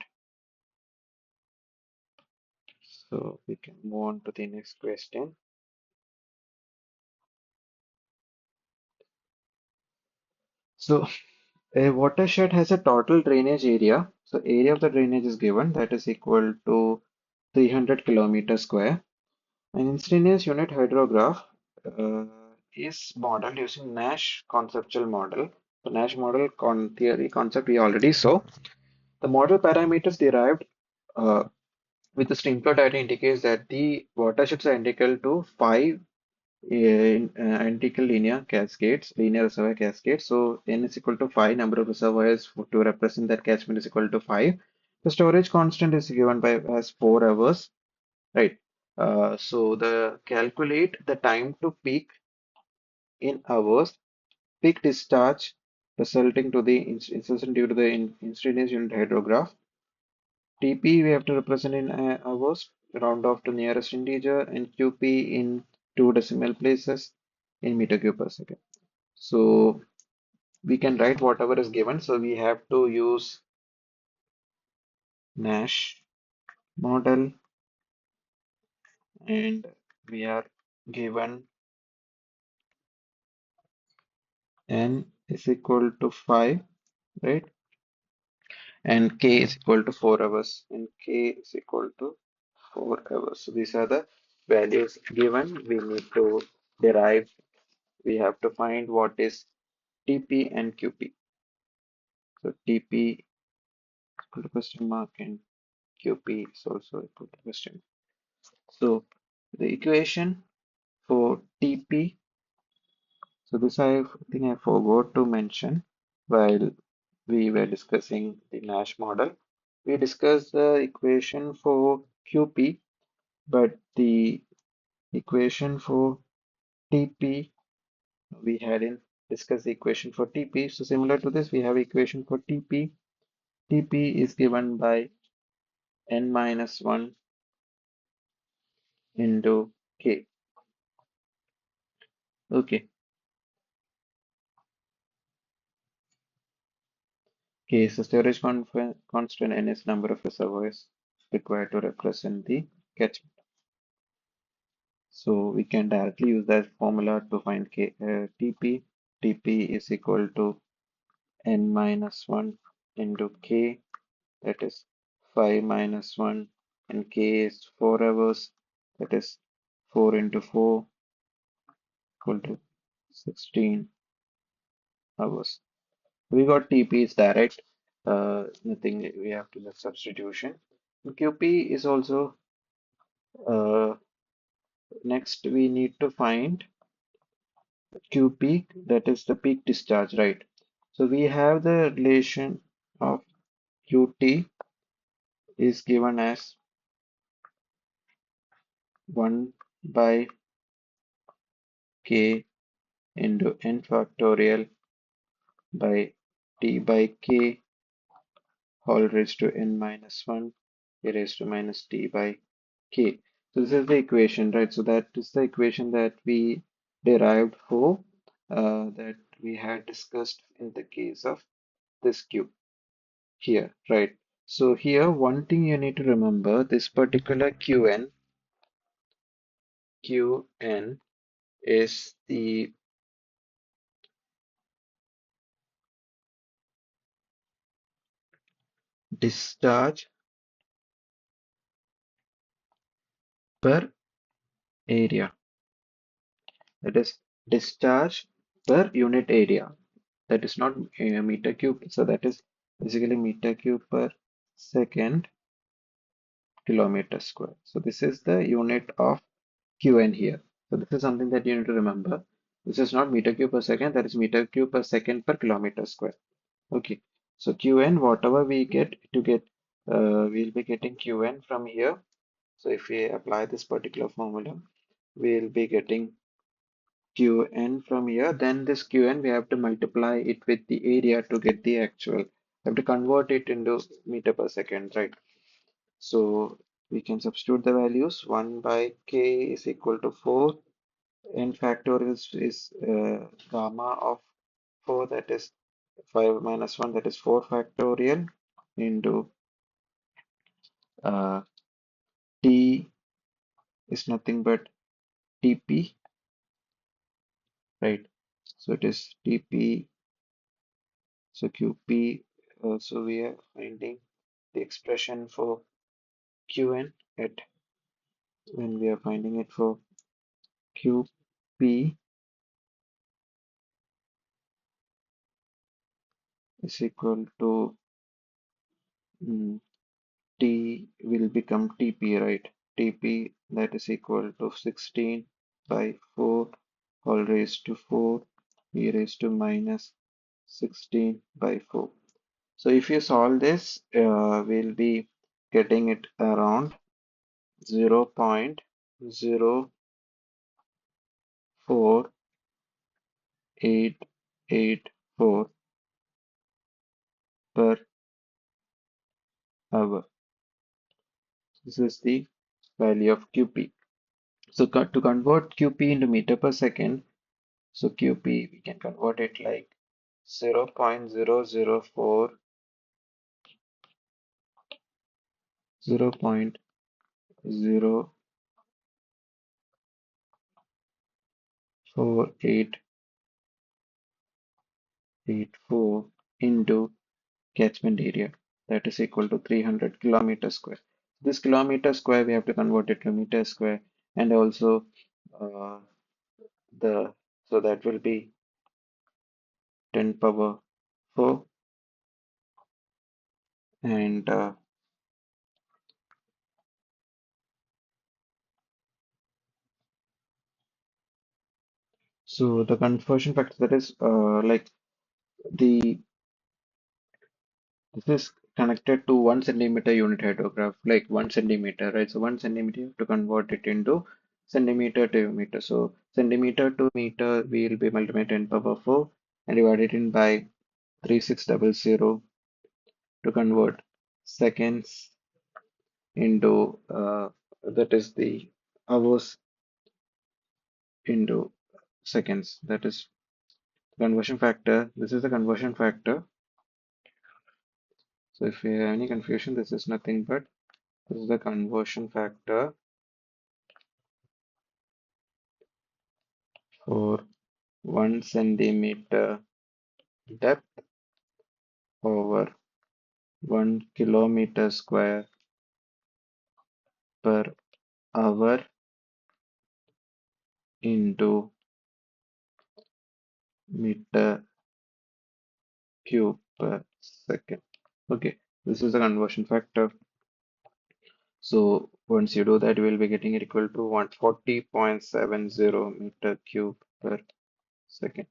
Speaker 1: So we can move on to the next question. So a watershed has a total drainage area. So area of the drainage is given, that is equal to 300 kilometer square. An instantaneous unit hydrograph is modeled using Nash conceptual model The Nash model theory concept we already saw. The model parameters derived uh, with the stream flow data indicates that the watersheds are identical to five identical linear reservoir cascades. So n is equal to 5, number of reservoirs to represent that catchment is equal to 5. The storage constant is given by as 4 hours, right? So the calculate the time to peak in hours, peak discharge resulting to the insertion due to the instantaneous unit hydrograph. TP we have to represent in hours, round off to nearest integer, and QP in two decimal places in meter cube per second. So we can write whatever is given. So we have to use Nash model, and we are given n is equal to 5, right? And k is equal to 4 hours, and k is equal to 4 hours. So these are the values given. We need to derive, we have to find what is TP and QP. So TP equal to question mark and QP is also equal to question mark. So the equation for TP, so this I think I forgot to mention while we were discussing the Nash model. We discussed the equation for QP, but the equation for TP we hadn't discussed the equation for TP. So similar to this, we have equation for TP. TP is given by n minus 1 into K. Okay, K is the storage constant, N is number of reservoirs required to represent the catchment. So we can directly use that formula to find TP. TP is equal to N minus 1 into K, that is 5 minus 1, and K is 4 hours, that is 4 into 4 equal to 16 hours. We got TP is direct, nothing we have to do substitution. QP is also uh, next we need to find Q peak, that is the peak discharge, right? So we have the relation of QT is given as 1 by K into n factorial by T by K whole raised to n minus 1 e raised to minus T by K. So this is the equation, right? So that is the equation that we derived for that we had discussed in the case of this cube here, right? So here one thing you need to remember, this particular Qn is the discharge per area. That is discharge per unit area. That is not meter cube. So that is basically meter cube per second kilometer square. So this is the unit of Qn here. So this is something that you need to remember. This is not meter cube per second, that is meter cube per second per kilometer square. Okay. So Qn, whatever we get to get, we'll be getting Qn from here. So if we apply this particular formula, we'll be getting Qn from here. Then this Qn, we have to multiply it with the area to get the actual. We have to convert it into meter per second, right? So we can substitute the values. 1 by k is equal to 4. N factorial is gamma of 4, that is 5 minus 1, that is 4 factorial into uh, t is nothing but tp, right? So it is tp, so qp, so we are finding the expression for qn at when we are finding it for qp is equal to mm, T will become TP, right? TP that is equal to 16 by 4 all raised to 4 e raised to minus 16 by 4. So if you solve this, we'll be getting it around 0.04884 per hour. This is the value of QP. So to convert QP into meter per second, so QP we can convert it like 0.004 0.04884 into catchment area, that is equal to 300 kilometer square. This kilometer square we have to convert it to meter square, and also uh, the so that will be 10 power 4, and so the conversion factor, that is like the this is connected to 1 centimeter unit hydrograph, like 1 centimeter, right? So 1 centimeter, you have to convert it into centimeter to meter. So centimeter to meter, we will be multiplying 10 power 4 and divide it in by 3600 to convert seconds into that is the hours into seconds. That is conversion factor. This is the conversion factor. So if you have any confusion, this is nothing but this is the conversion factor for 1 centimeter depth over 1 kilometer square per hour into meter cube per second. Okay, this is the conversion factor. So once you do that, you will be getting it equal to 140.70 meter cube per second.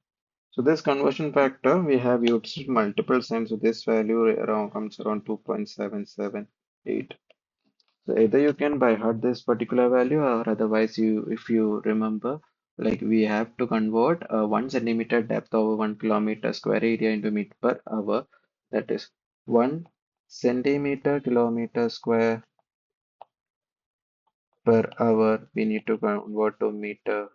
Speaker 1: So this conversion factor, we have used it multiple times. So this value around comes around 2.778. So either you can by heart this particular value, or otherwise if you remember, like we have to convert 1 centimeter depth over 1 kilometer square area into meter per hour. That is 1 centimeter kilometer square per hour. We need to convert to meter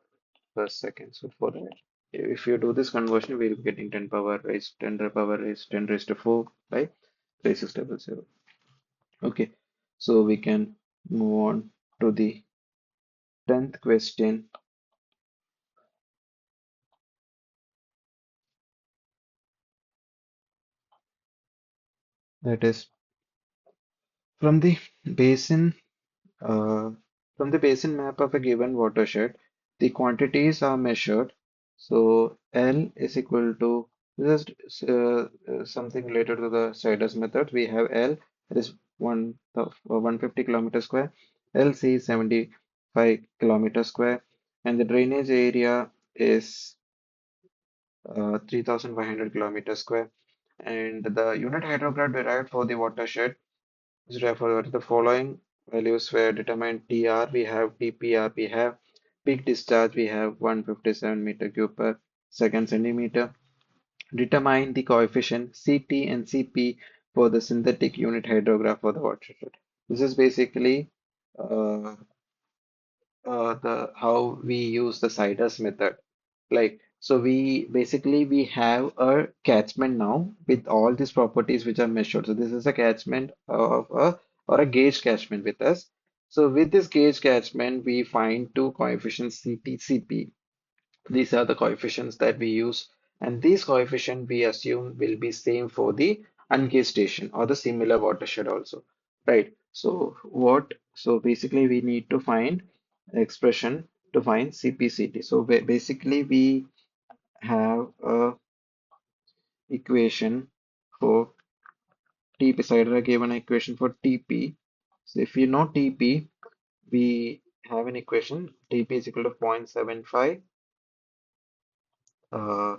Speaker 1: per second. So for that, if you do this conversion, we'll be getting 10 power raised 10 power raised 10 raised to 4 by 3600. Okay, so we can move on to the 10th question. That is from the basin uh, from the basin map of a given watershed, the quantities are measured. So L is equal to this is something related to the Siders method. We have L, that is 150 kilometer square, LC 75 kilometer square, and the drainage area is 3,500 kilometer square. And the unit hydrograph derived for the watershed is referred to the following values were determined. TR, we have TPR, we have peak discharge, we have 157 meter cube per second centimeter. Determine the coefficient CT and CP for the synthetic unit hydrograph for the watershed. This is basically uh, the how we use the Siders method. Like, so we have a catchment now with all these properties which are measured. So this is a catchment of a or a gauge catchment with us. So with this gauge catchment, we find two coefficients CT, CP. These are the coefficients that we use, and these coefficients we assume will be same for the ungauged station or the similar watershed also, right? So so basically we need to find expression to find CPCT. So basically we have a equation for TP. So I given an equation for TP. So if you know TP, we have an equation. TP is equal to 0.75 uh,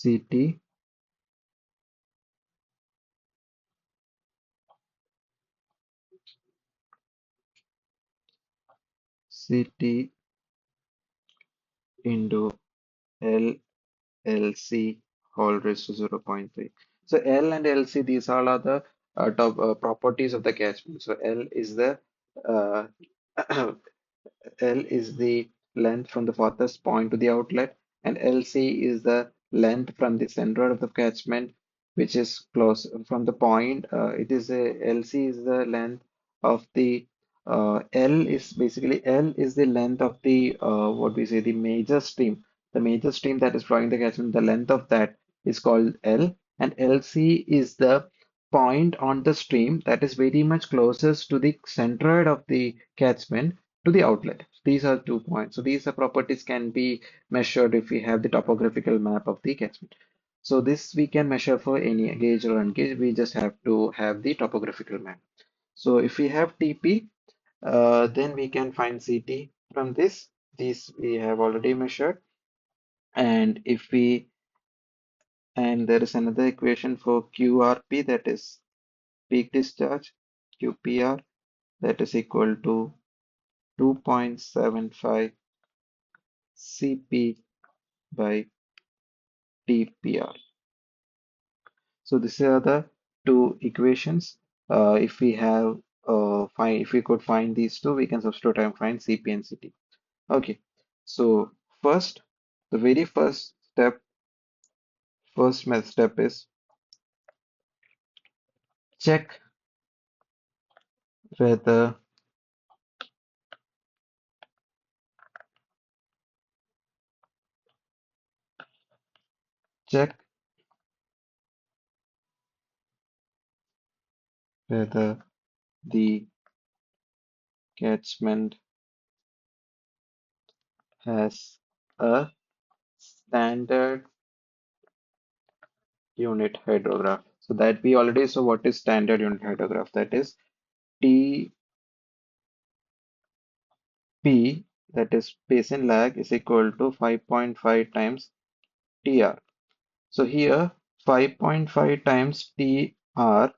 Speaker 1: CT CT into LLC whole raised to 0.3. So L and LC, these all are the top properties of the catchment. So L is the uh, L is the length from the farthest point to the outlet, and LC is the length from the center of the catchment, which is close from the point. It is a LC is the length of the L is the length of the what we say the major stream. The major stream that is flowing the catchment, the length of that is called L, and LC is the point on the stream that is very much closest to the centroid of the catchment to the outlet. These are 2 points. So these are properties can be measured if we have the topographical map of the catchment. So this we can measure for any gauge or ungauge. We just have to have the topographical map. So if we have TP, then we can find CT from this. These we have already measured. And if we and there is another equation for QRP, that is peak discharge, QPR, that is equal to 2.75 CP by TPR. So these are the two equations. If we have if we could find these two, we can substitute and find CP and CT. Okay. So first, the very step is check whether check whether the catchment has a standard unit hydrograph. So that we already saw what is standard unit hydrograph. That is TP, that is basin lag, is equal to 5.5 times TR. So here 5.5 times TR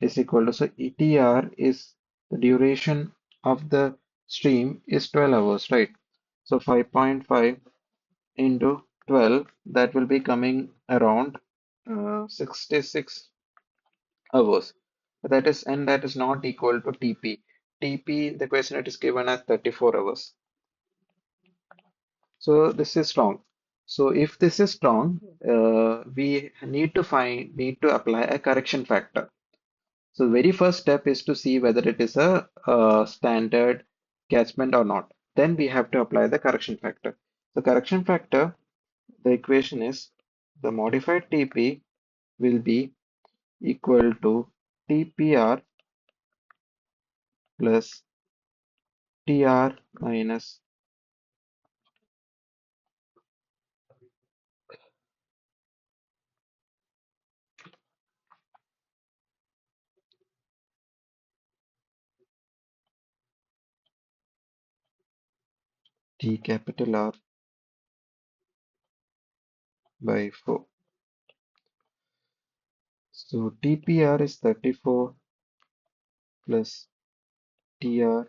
Speaker 1: is equal to, so TR is the duration of the stream is 12 hours, right? So 5.5 into 12, that will be coming around 66 hours. That is, and that is not equal to TP. TP, the question it is given as 34 hours. So this is wrong. So if this is wrong, we need to apply a correction factor. So the very first step is to see whether it is a, standard catchment or not. Then we have to apply the correction factor. The correction factor, the equation is the modified TP will be equal to TPR plus TR minus T capital R by 4. So TPR is 34 plus TR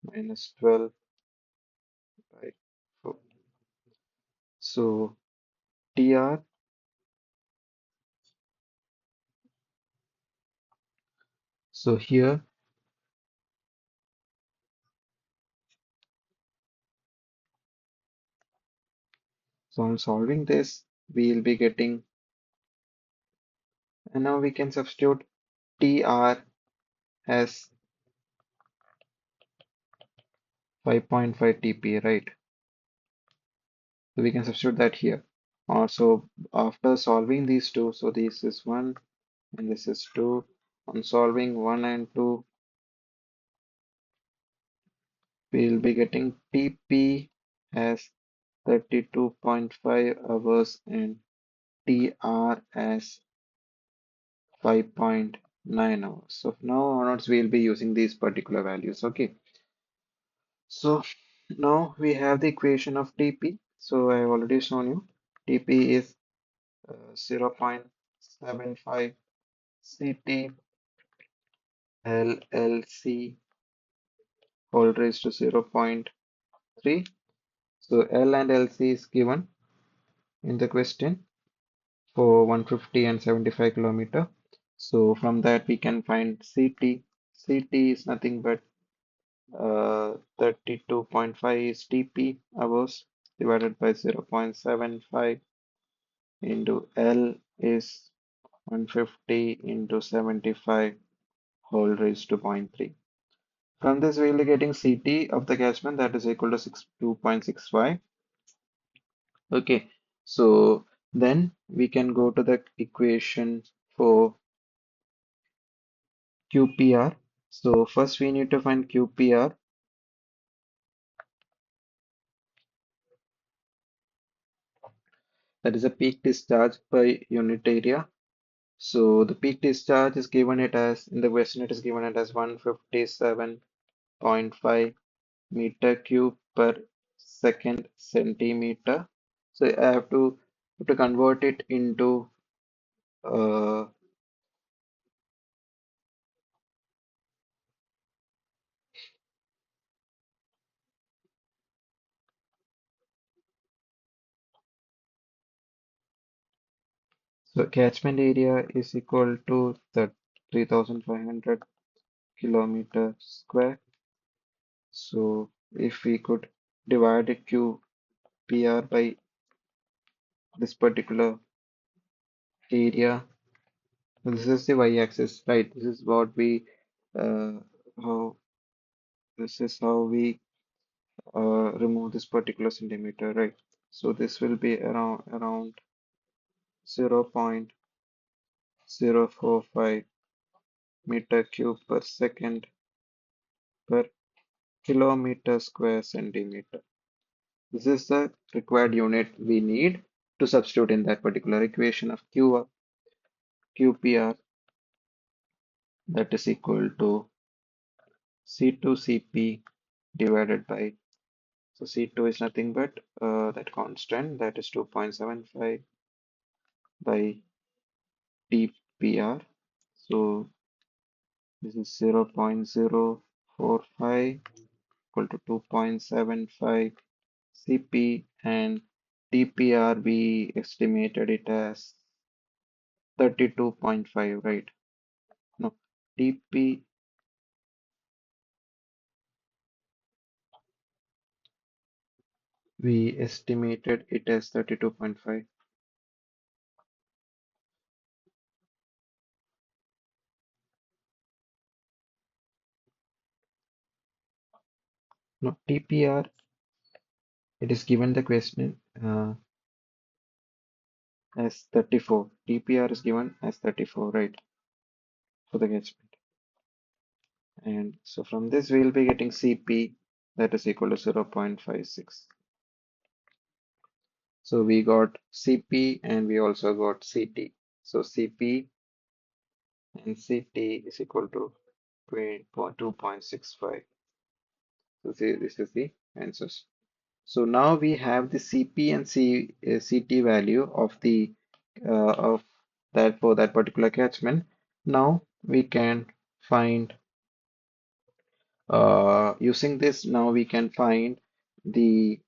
Speaker 1: minus 12 by 4. So TR, so here, so on solving this, we will be getting, and now we can substitute TR as 5.5 TP, right? So we can substitute that here. Also, after solving these two, so this is 1 and this is 2. On solving 1 and 2, we will be getting TP as 32.5 hours and TR as 5.9 hours. So now onwards we'll be using these particular values. Okay. So now we have the equation of TP. So I have already shown you. TP is 0.75 CT LLC whole raised to zero point 0.3. So L and LC is given in the question for 150 and 75 kilometer. So from that we can find CT. CT is nothing but 32.5 is TP hours divided by 0.75 into L is 150 into 75 whole raised to zero point 0.3. From this we will be getting CT of the catchment, that is equal to 2.65. Okay, so then we can go to the equation for QPR. So first we need to find QPR. That is a peak discharge per unit area. So the peak discharge is given it as, in the question it is given it as 157.5 meter cube per second centimeter. So I have to convert it into uh, so catchment area is equal to the 3,500 kilometer square. So if we could divide the QPR by this particular area, this is the y-axis, right? This is what we uh, how this is how we remove this particular centimeter, right? So this will be around 0.045 meter cube per second per kilometer square centimeter. This is the required unit we need to substitute in that particular equation of QPR, that is equal to C2CP divided by, so C2 is nothing but that constant, that is 2.75 by TPR. So this is 0.045 equal to 2.75 CP, and TPR we estimated it as 32.5, right? No, TP we estimated it as 32.5. No, TPR, it is given the question as 34. TPR is given as 34, right, for the catchment. And so from this we will be getting CP, that is equal to 0.56. So we got CP and we also got CT. So CP and CT is equal to 2.65. So this is the answers. So now we have the CP and CT value of the of that for that particular catchment. Now we can find using this. Now we can find the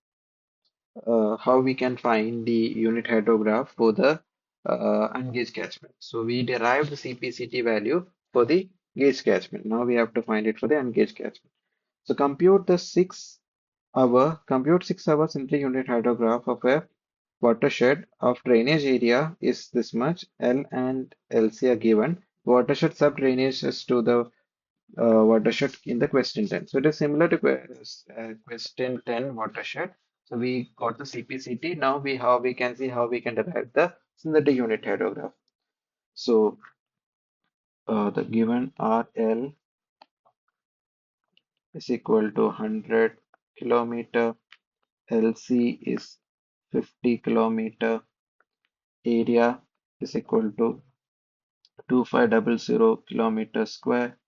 Speaker 1: how we can find the unit hydrograph for the ungauge catchment. So we derived the CP/CT value for the gauge catchment. Now we have to find it for the ungauge catchment. So compute 6 hour simply unit hydrograph of a watershed of drainage area is this much. L and LC are given. Watershed sub drainage is to the watershed in the question 10. So it is similar to question 10 watershed. So we got the CPCT. Now we can see how we can derive the synthetic unit hydrograph. So the given RL is equal to 100 kilometer. LC is 50 kilometer area is equal to 2500 kilometer square.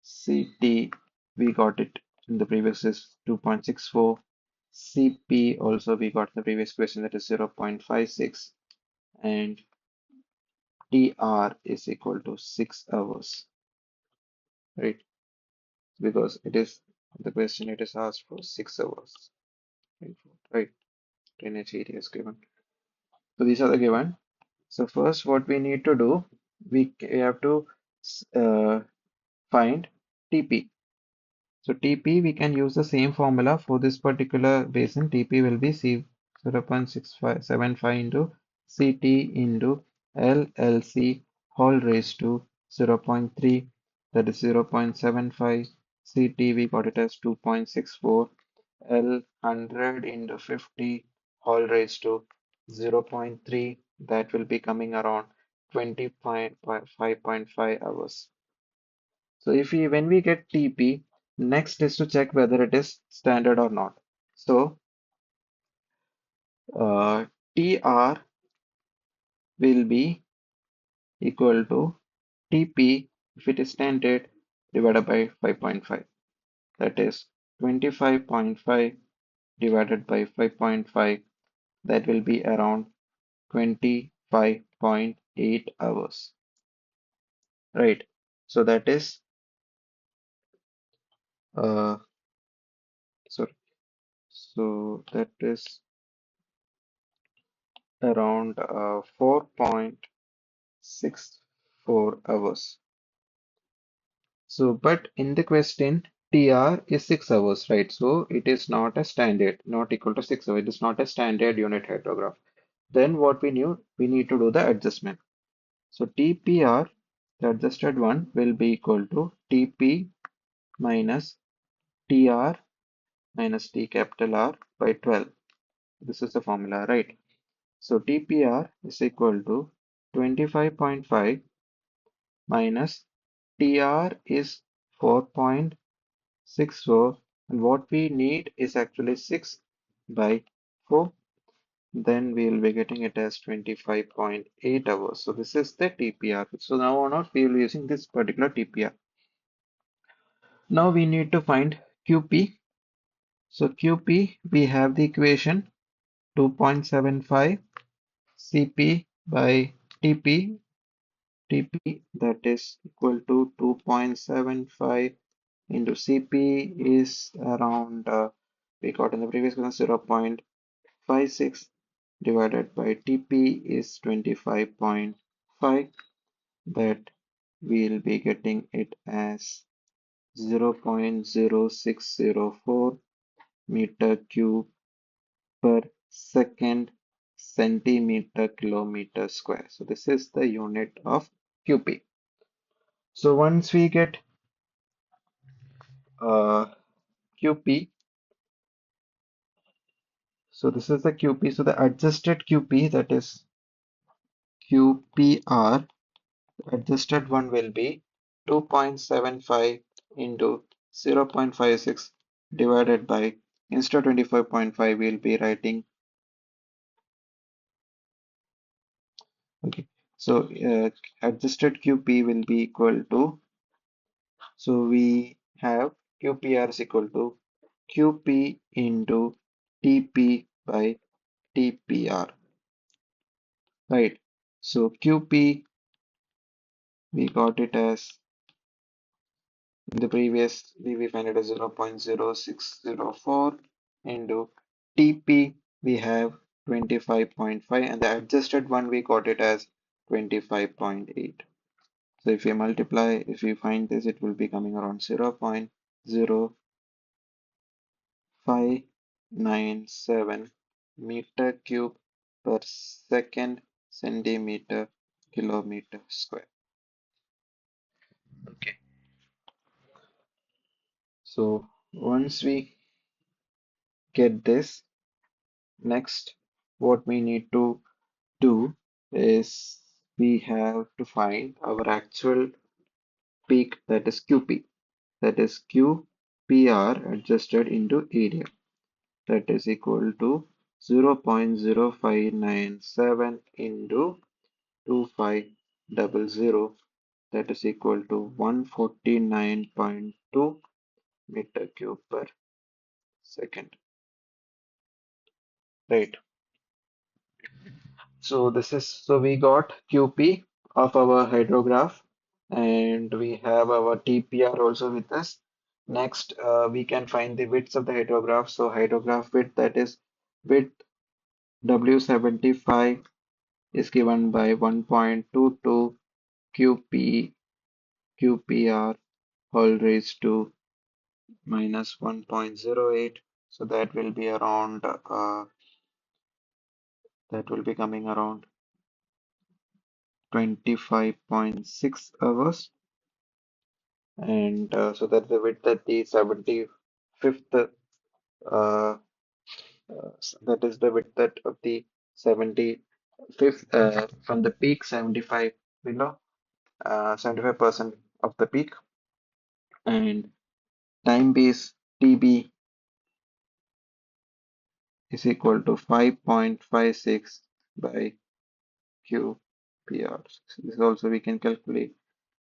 Speaker 1: CT, we got it in the previous is 2.64. CP also we got in the previous question, that is 0.56, and TR is equal to 6 hours, right? Because it is the question, it is asked for 6 hours, right? Drainage area is given. So these are the given. So first what we need to do, we have to uh, find TP. So TP, we can use the same formula for this particular basin. TP will be C 0.6575 into CT into LLC whole raised to 0.3, that is 0.75. CT, we got it as 2.64. L 100 into 50 whole raised to 0.3, that will be coming around 20.5 hours. So if we when we get TP, next is to check whether it is standard or not. So TR will be equal to TP if it is standard divided by 5.5. That is 25.5 divided by 5.5. That will be around 25.8 hours. Right. So that is uh sorry. So that is around 4.64 hours. So, but in the question, TR is 6 hours, right? So, it is not a standard, not equal to 6 hours. It is not a standard unit hydrograph. Then what we need to do the adjustment. So, TPR, the adjusted one, will be equal to TP minus TR minus T capital R by 12. This is the formula, right? So, TPR is equal to 25.5 minus TR is 4.64, and what we need is actually 6 by 4. Then we will be getting it as 25.8 hours. So this is the TPR. So now on our we will be using this particular TPR. Now we need to find QP. So QP, we have the equation 2.75 CP by TP. TP, that is equal to 2.75 into CP is around we got in the previous question 0.56 divided by TP is 25.5, that we'll be getting it as 0.0604 meter cube per second centimeter kilometer square. So this is the unit of QP. So once we get uh, QP, so this is the QP. So the adjusted QP, that is QPR, adjusted one will be 2.75 into 0.56 divided by, instead of 25.5, we'll be writing, okay. So adjusted QP will be equal to, so we have QPR is equal to QP into TP by TPR, right? So QP, we got it as, in the previous we find it as 0.0604 into TP, we have 25.5, and the adjusted one we got it as 25.8. So if we multiply, if we find this, it will be coming around 0.0597 meter cube per second centimeter kilometer square. Okay. So once we get this, next what we need to do is we have to find our actual peak, that is QP, that is QPR adjusted into area, that is equal to 0.0597 into 2500, that is equal to 149.2 meter cube per second. Right. So we got QP of our hydrograph, and we have our TPR also with us. Next, we can find the widths of the hydrograph. So hydrograph width, that is width W75 is given by 1.22 QP QPR whole raised to minus 1.08. So that will be coming around 25.6 hours. And so that's the width at the 75th, that is the width that of the 75th, from the peak 75 below, 75% of the peak. And time base TB is equal to 5.56 by QPR. This also we can calculate.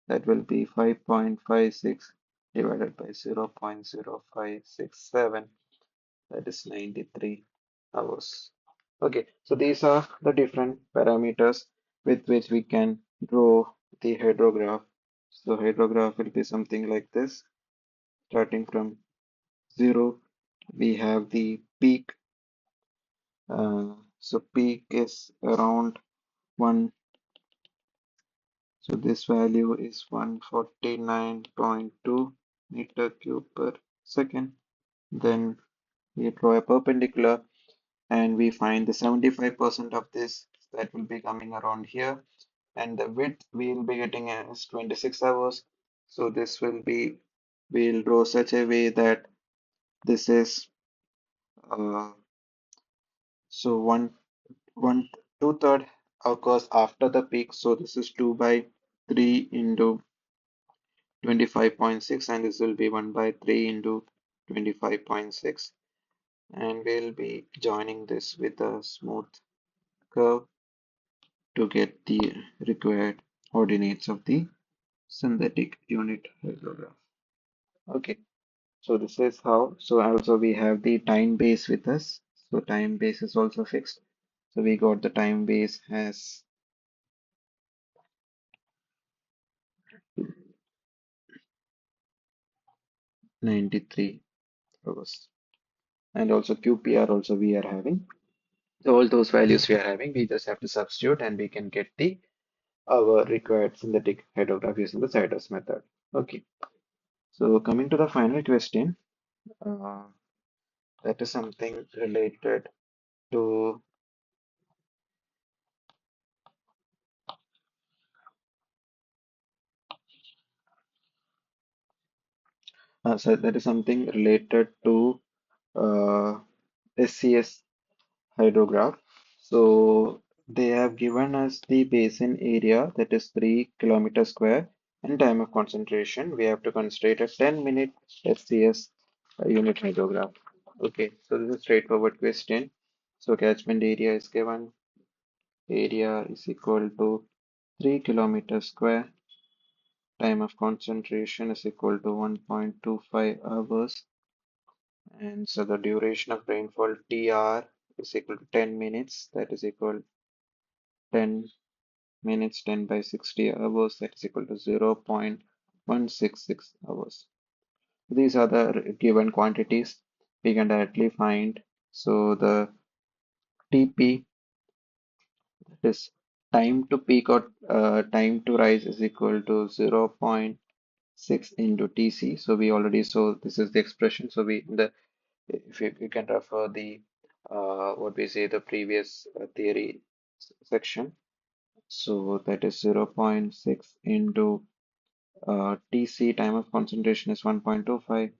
Speaker 1: That will be 5.56 divided by 0.0567. That is 93 hours. Okay, so these are the different parameters with which we can draw the hydrograph. So hydrograph will be something like this. Starting from 0, we have the peak. So peak is around 1. So this value is 149.2 meter cube per second. Then we draw a perpendicular and we find the 75% of this, that will be coming around here, and the width we will be getting as 26 hours. So this will be, we'll draw such a way that this is uh, so one two-third occurs after the peak, so this is 2 by 3 into 25.6, and this will be 1 by 3 into 25.6, and we'll be joining this with a smooth curve to get the required ordinates of the synthetic unit hydrograph. Okay, so this is how. So also we have the time base with us. So time base is also fixed. So we got the time base as 93 hours. And also QPR also we are having. So all those values we are having, we just have to substitute and we can get the our required synthetic hydrograph using the Siders method. Okay, so coming to the final question, uh, that is something related to so that is something related to SCS hydrograph. So they have given us the basin area, that is 3 kilometer square, and time of concentration. We have to consider a 10-minute SCS unit hydrograph. Okay, so this is a straightforward question. So catchment area is given. Area is equal to 3 kilometer square. Time of concentration is equal to 1.25 hours. And so the duration of rainfall TR is equal to 10 minutes. That is equal 10 minutes 10 by 60 hours. That is equal to 0.166 hours. These are the given quantities we can directly find. So the TP, that is time to peak or time to rise, is equal to 0.6 into TC. So we already saw this is the expression. So we the if you can refer the what we say the previous theory section. So that is 0.6 into TC, time of concentration is 1.25.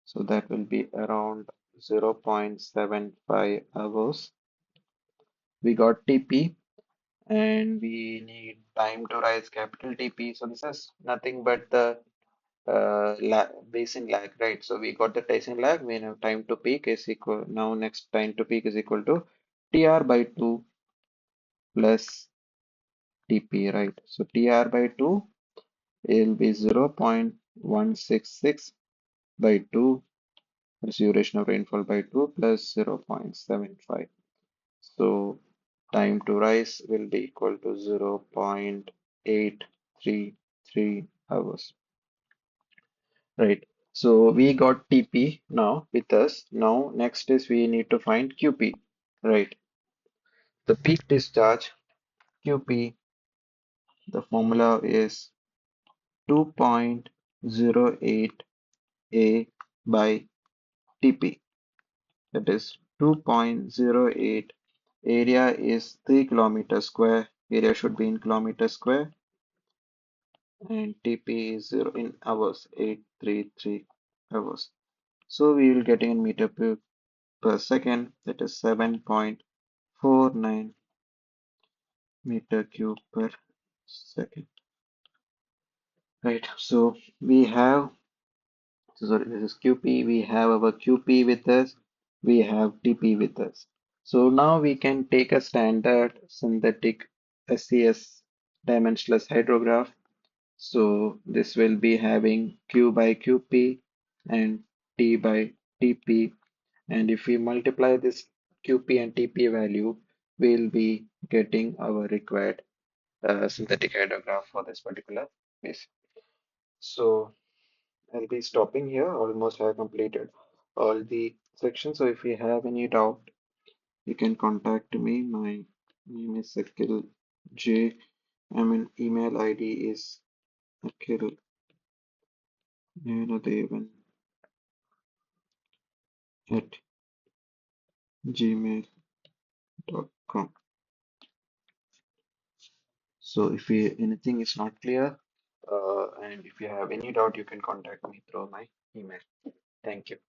Speaker 1: So that will be around 0.75 hours. We got TP and we need time to rise, capital TP. So this is nothing but the basin lag, right? So we got the basin lag. We know time to peak is equal, now next time to peak is equal to TR by 2 plus TP, right? So TR by 2 will be 0.166 by 2, that's duration of rainfall by 2 plus 0.75. So time to rise will be equal to 0.833 hours. Right. So we got TP now with us. Now next is we need to find QP. Right. The peak discharge QP, the formula is 2.08 A by TP. That is 2.08. Area is 3 kilometers square. Area should be in kilometers square. And TP is 0 in hours, 833 hours. So we will getting in meter per second, that is 7.49 meter cube per second. Right, so we have, so sorry, this is QP, we have our QP with us, we have TP with us. So now we can take a standard synthetic SCS dimensionless hydrograph. So this will be having Q by QP and T by TP. And if we multiply this QP and TP value, we'll be getting our required synthetic hydrograph for this particular case. So I'll be stopping here. Almost have completed all the sections. So if you have any doubt, you can contact me. My name is Akhil J. I mean, email ID is Akhil Devan at gmail.com. So if anything is not clear, and if you have any doubt, you can contact me through my email. Thank you.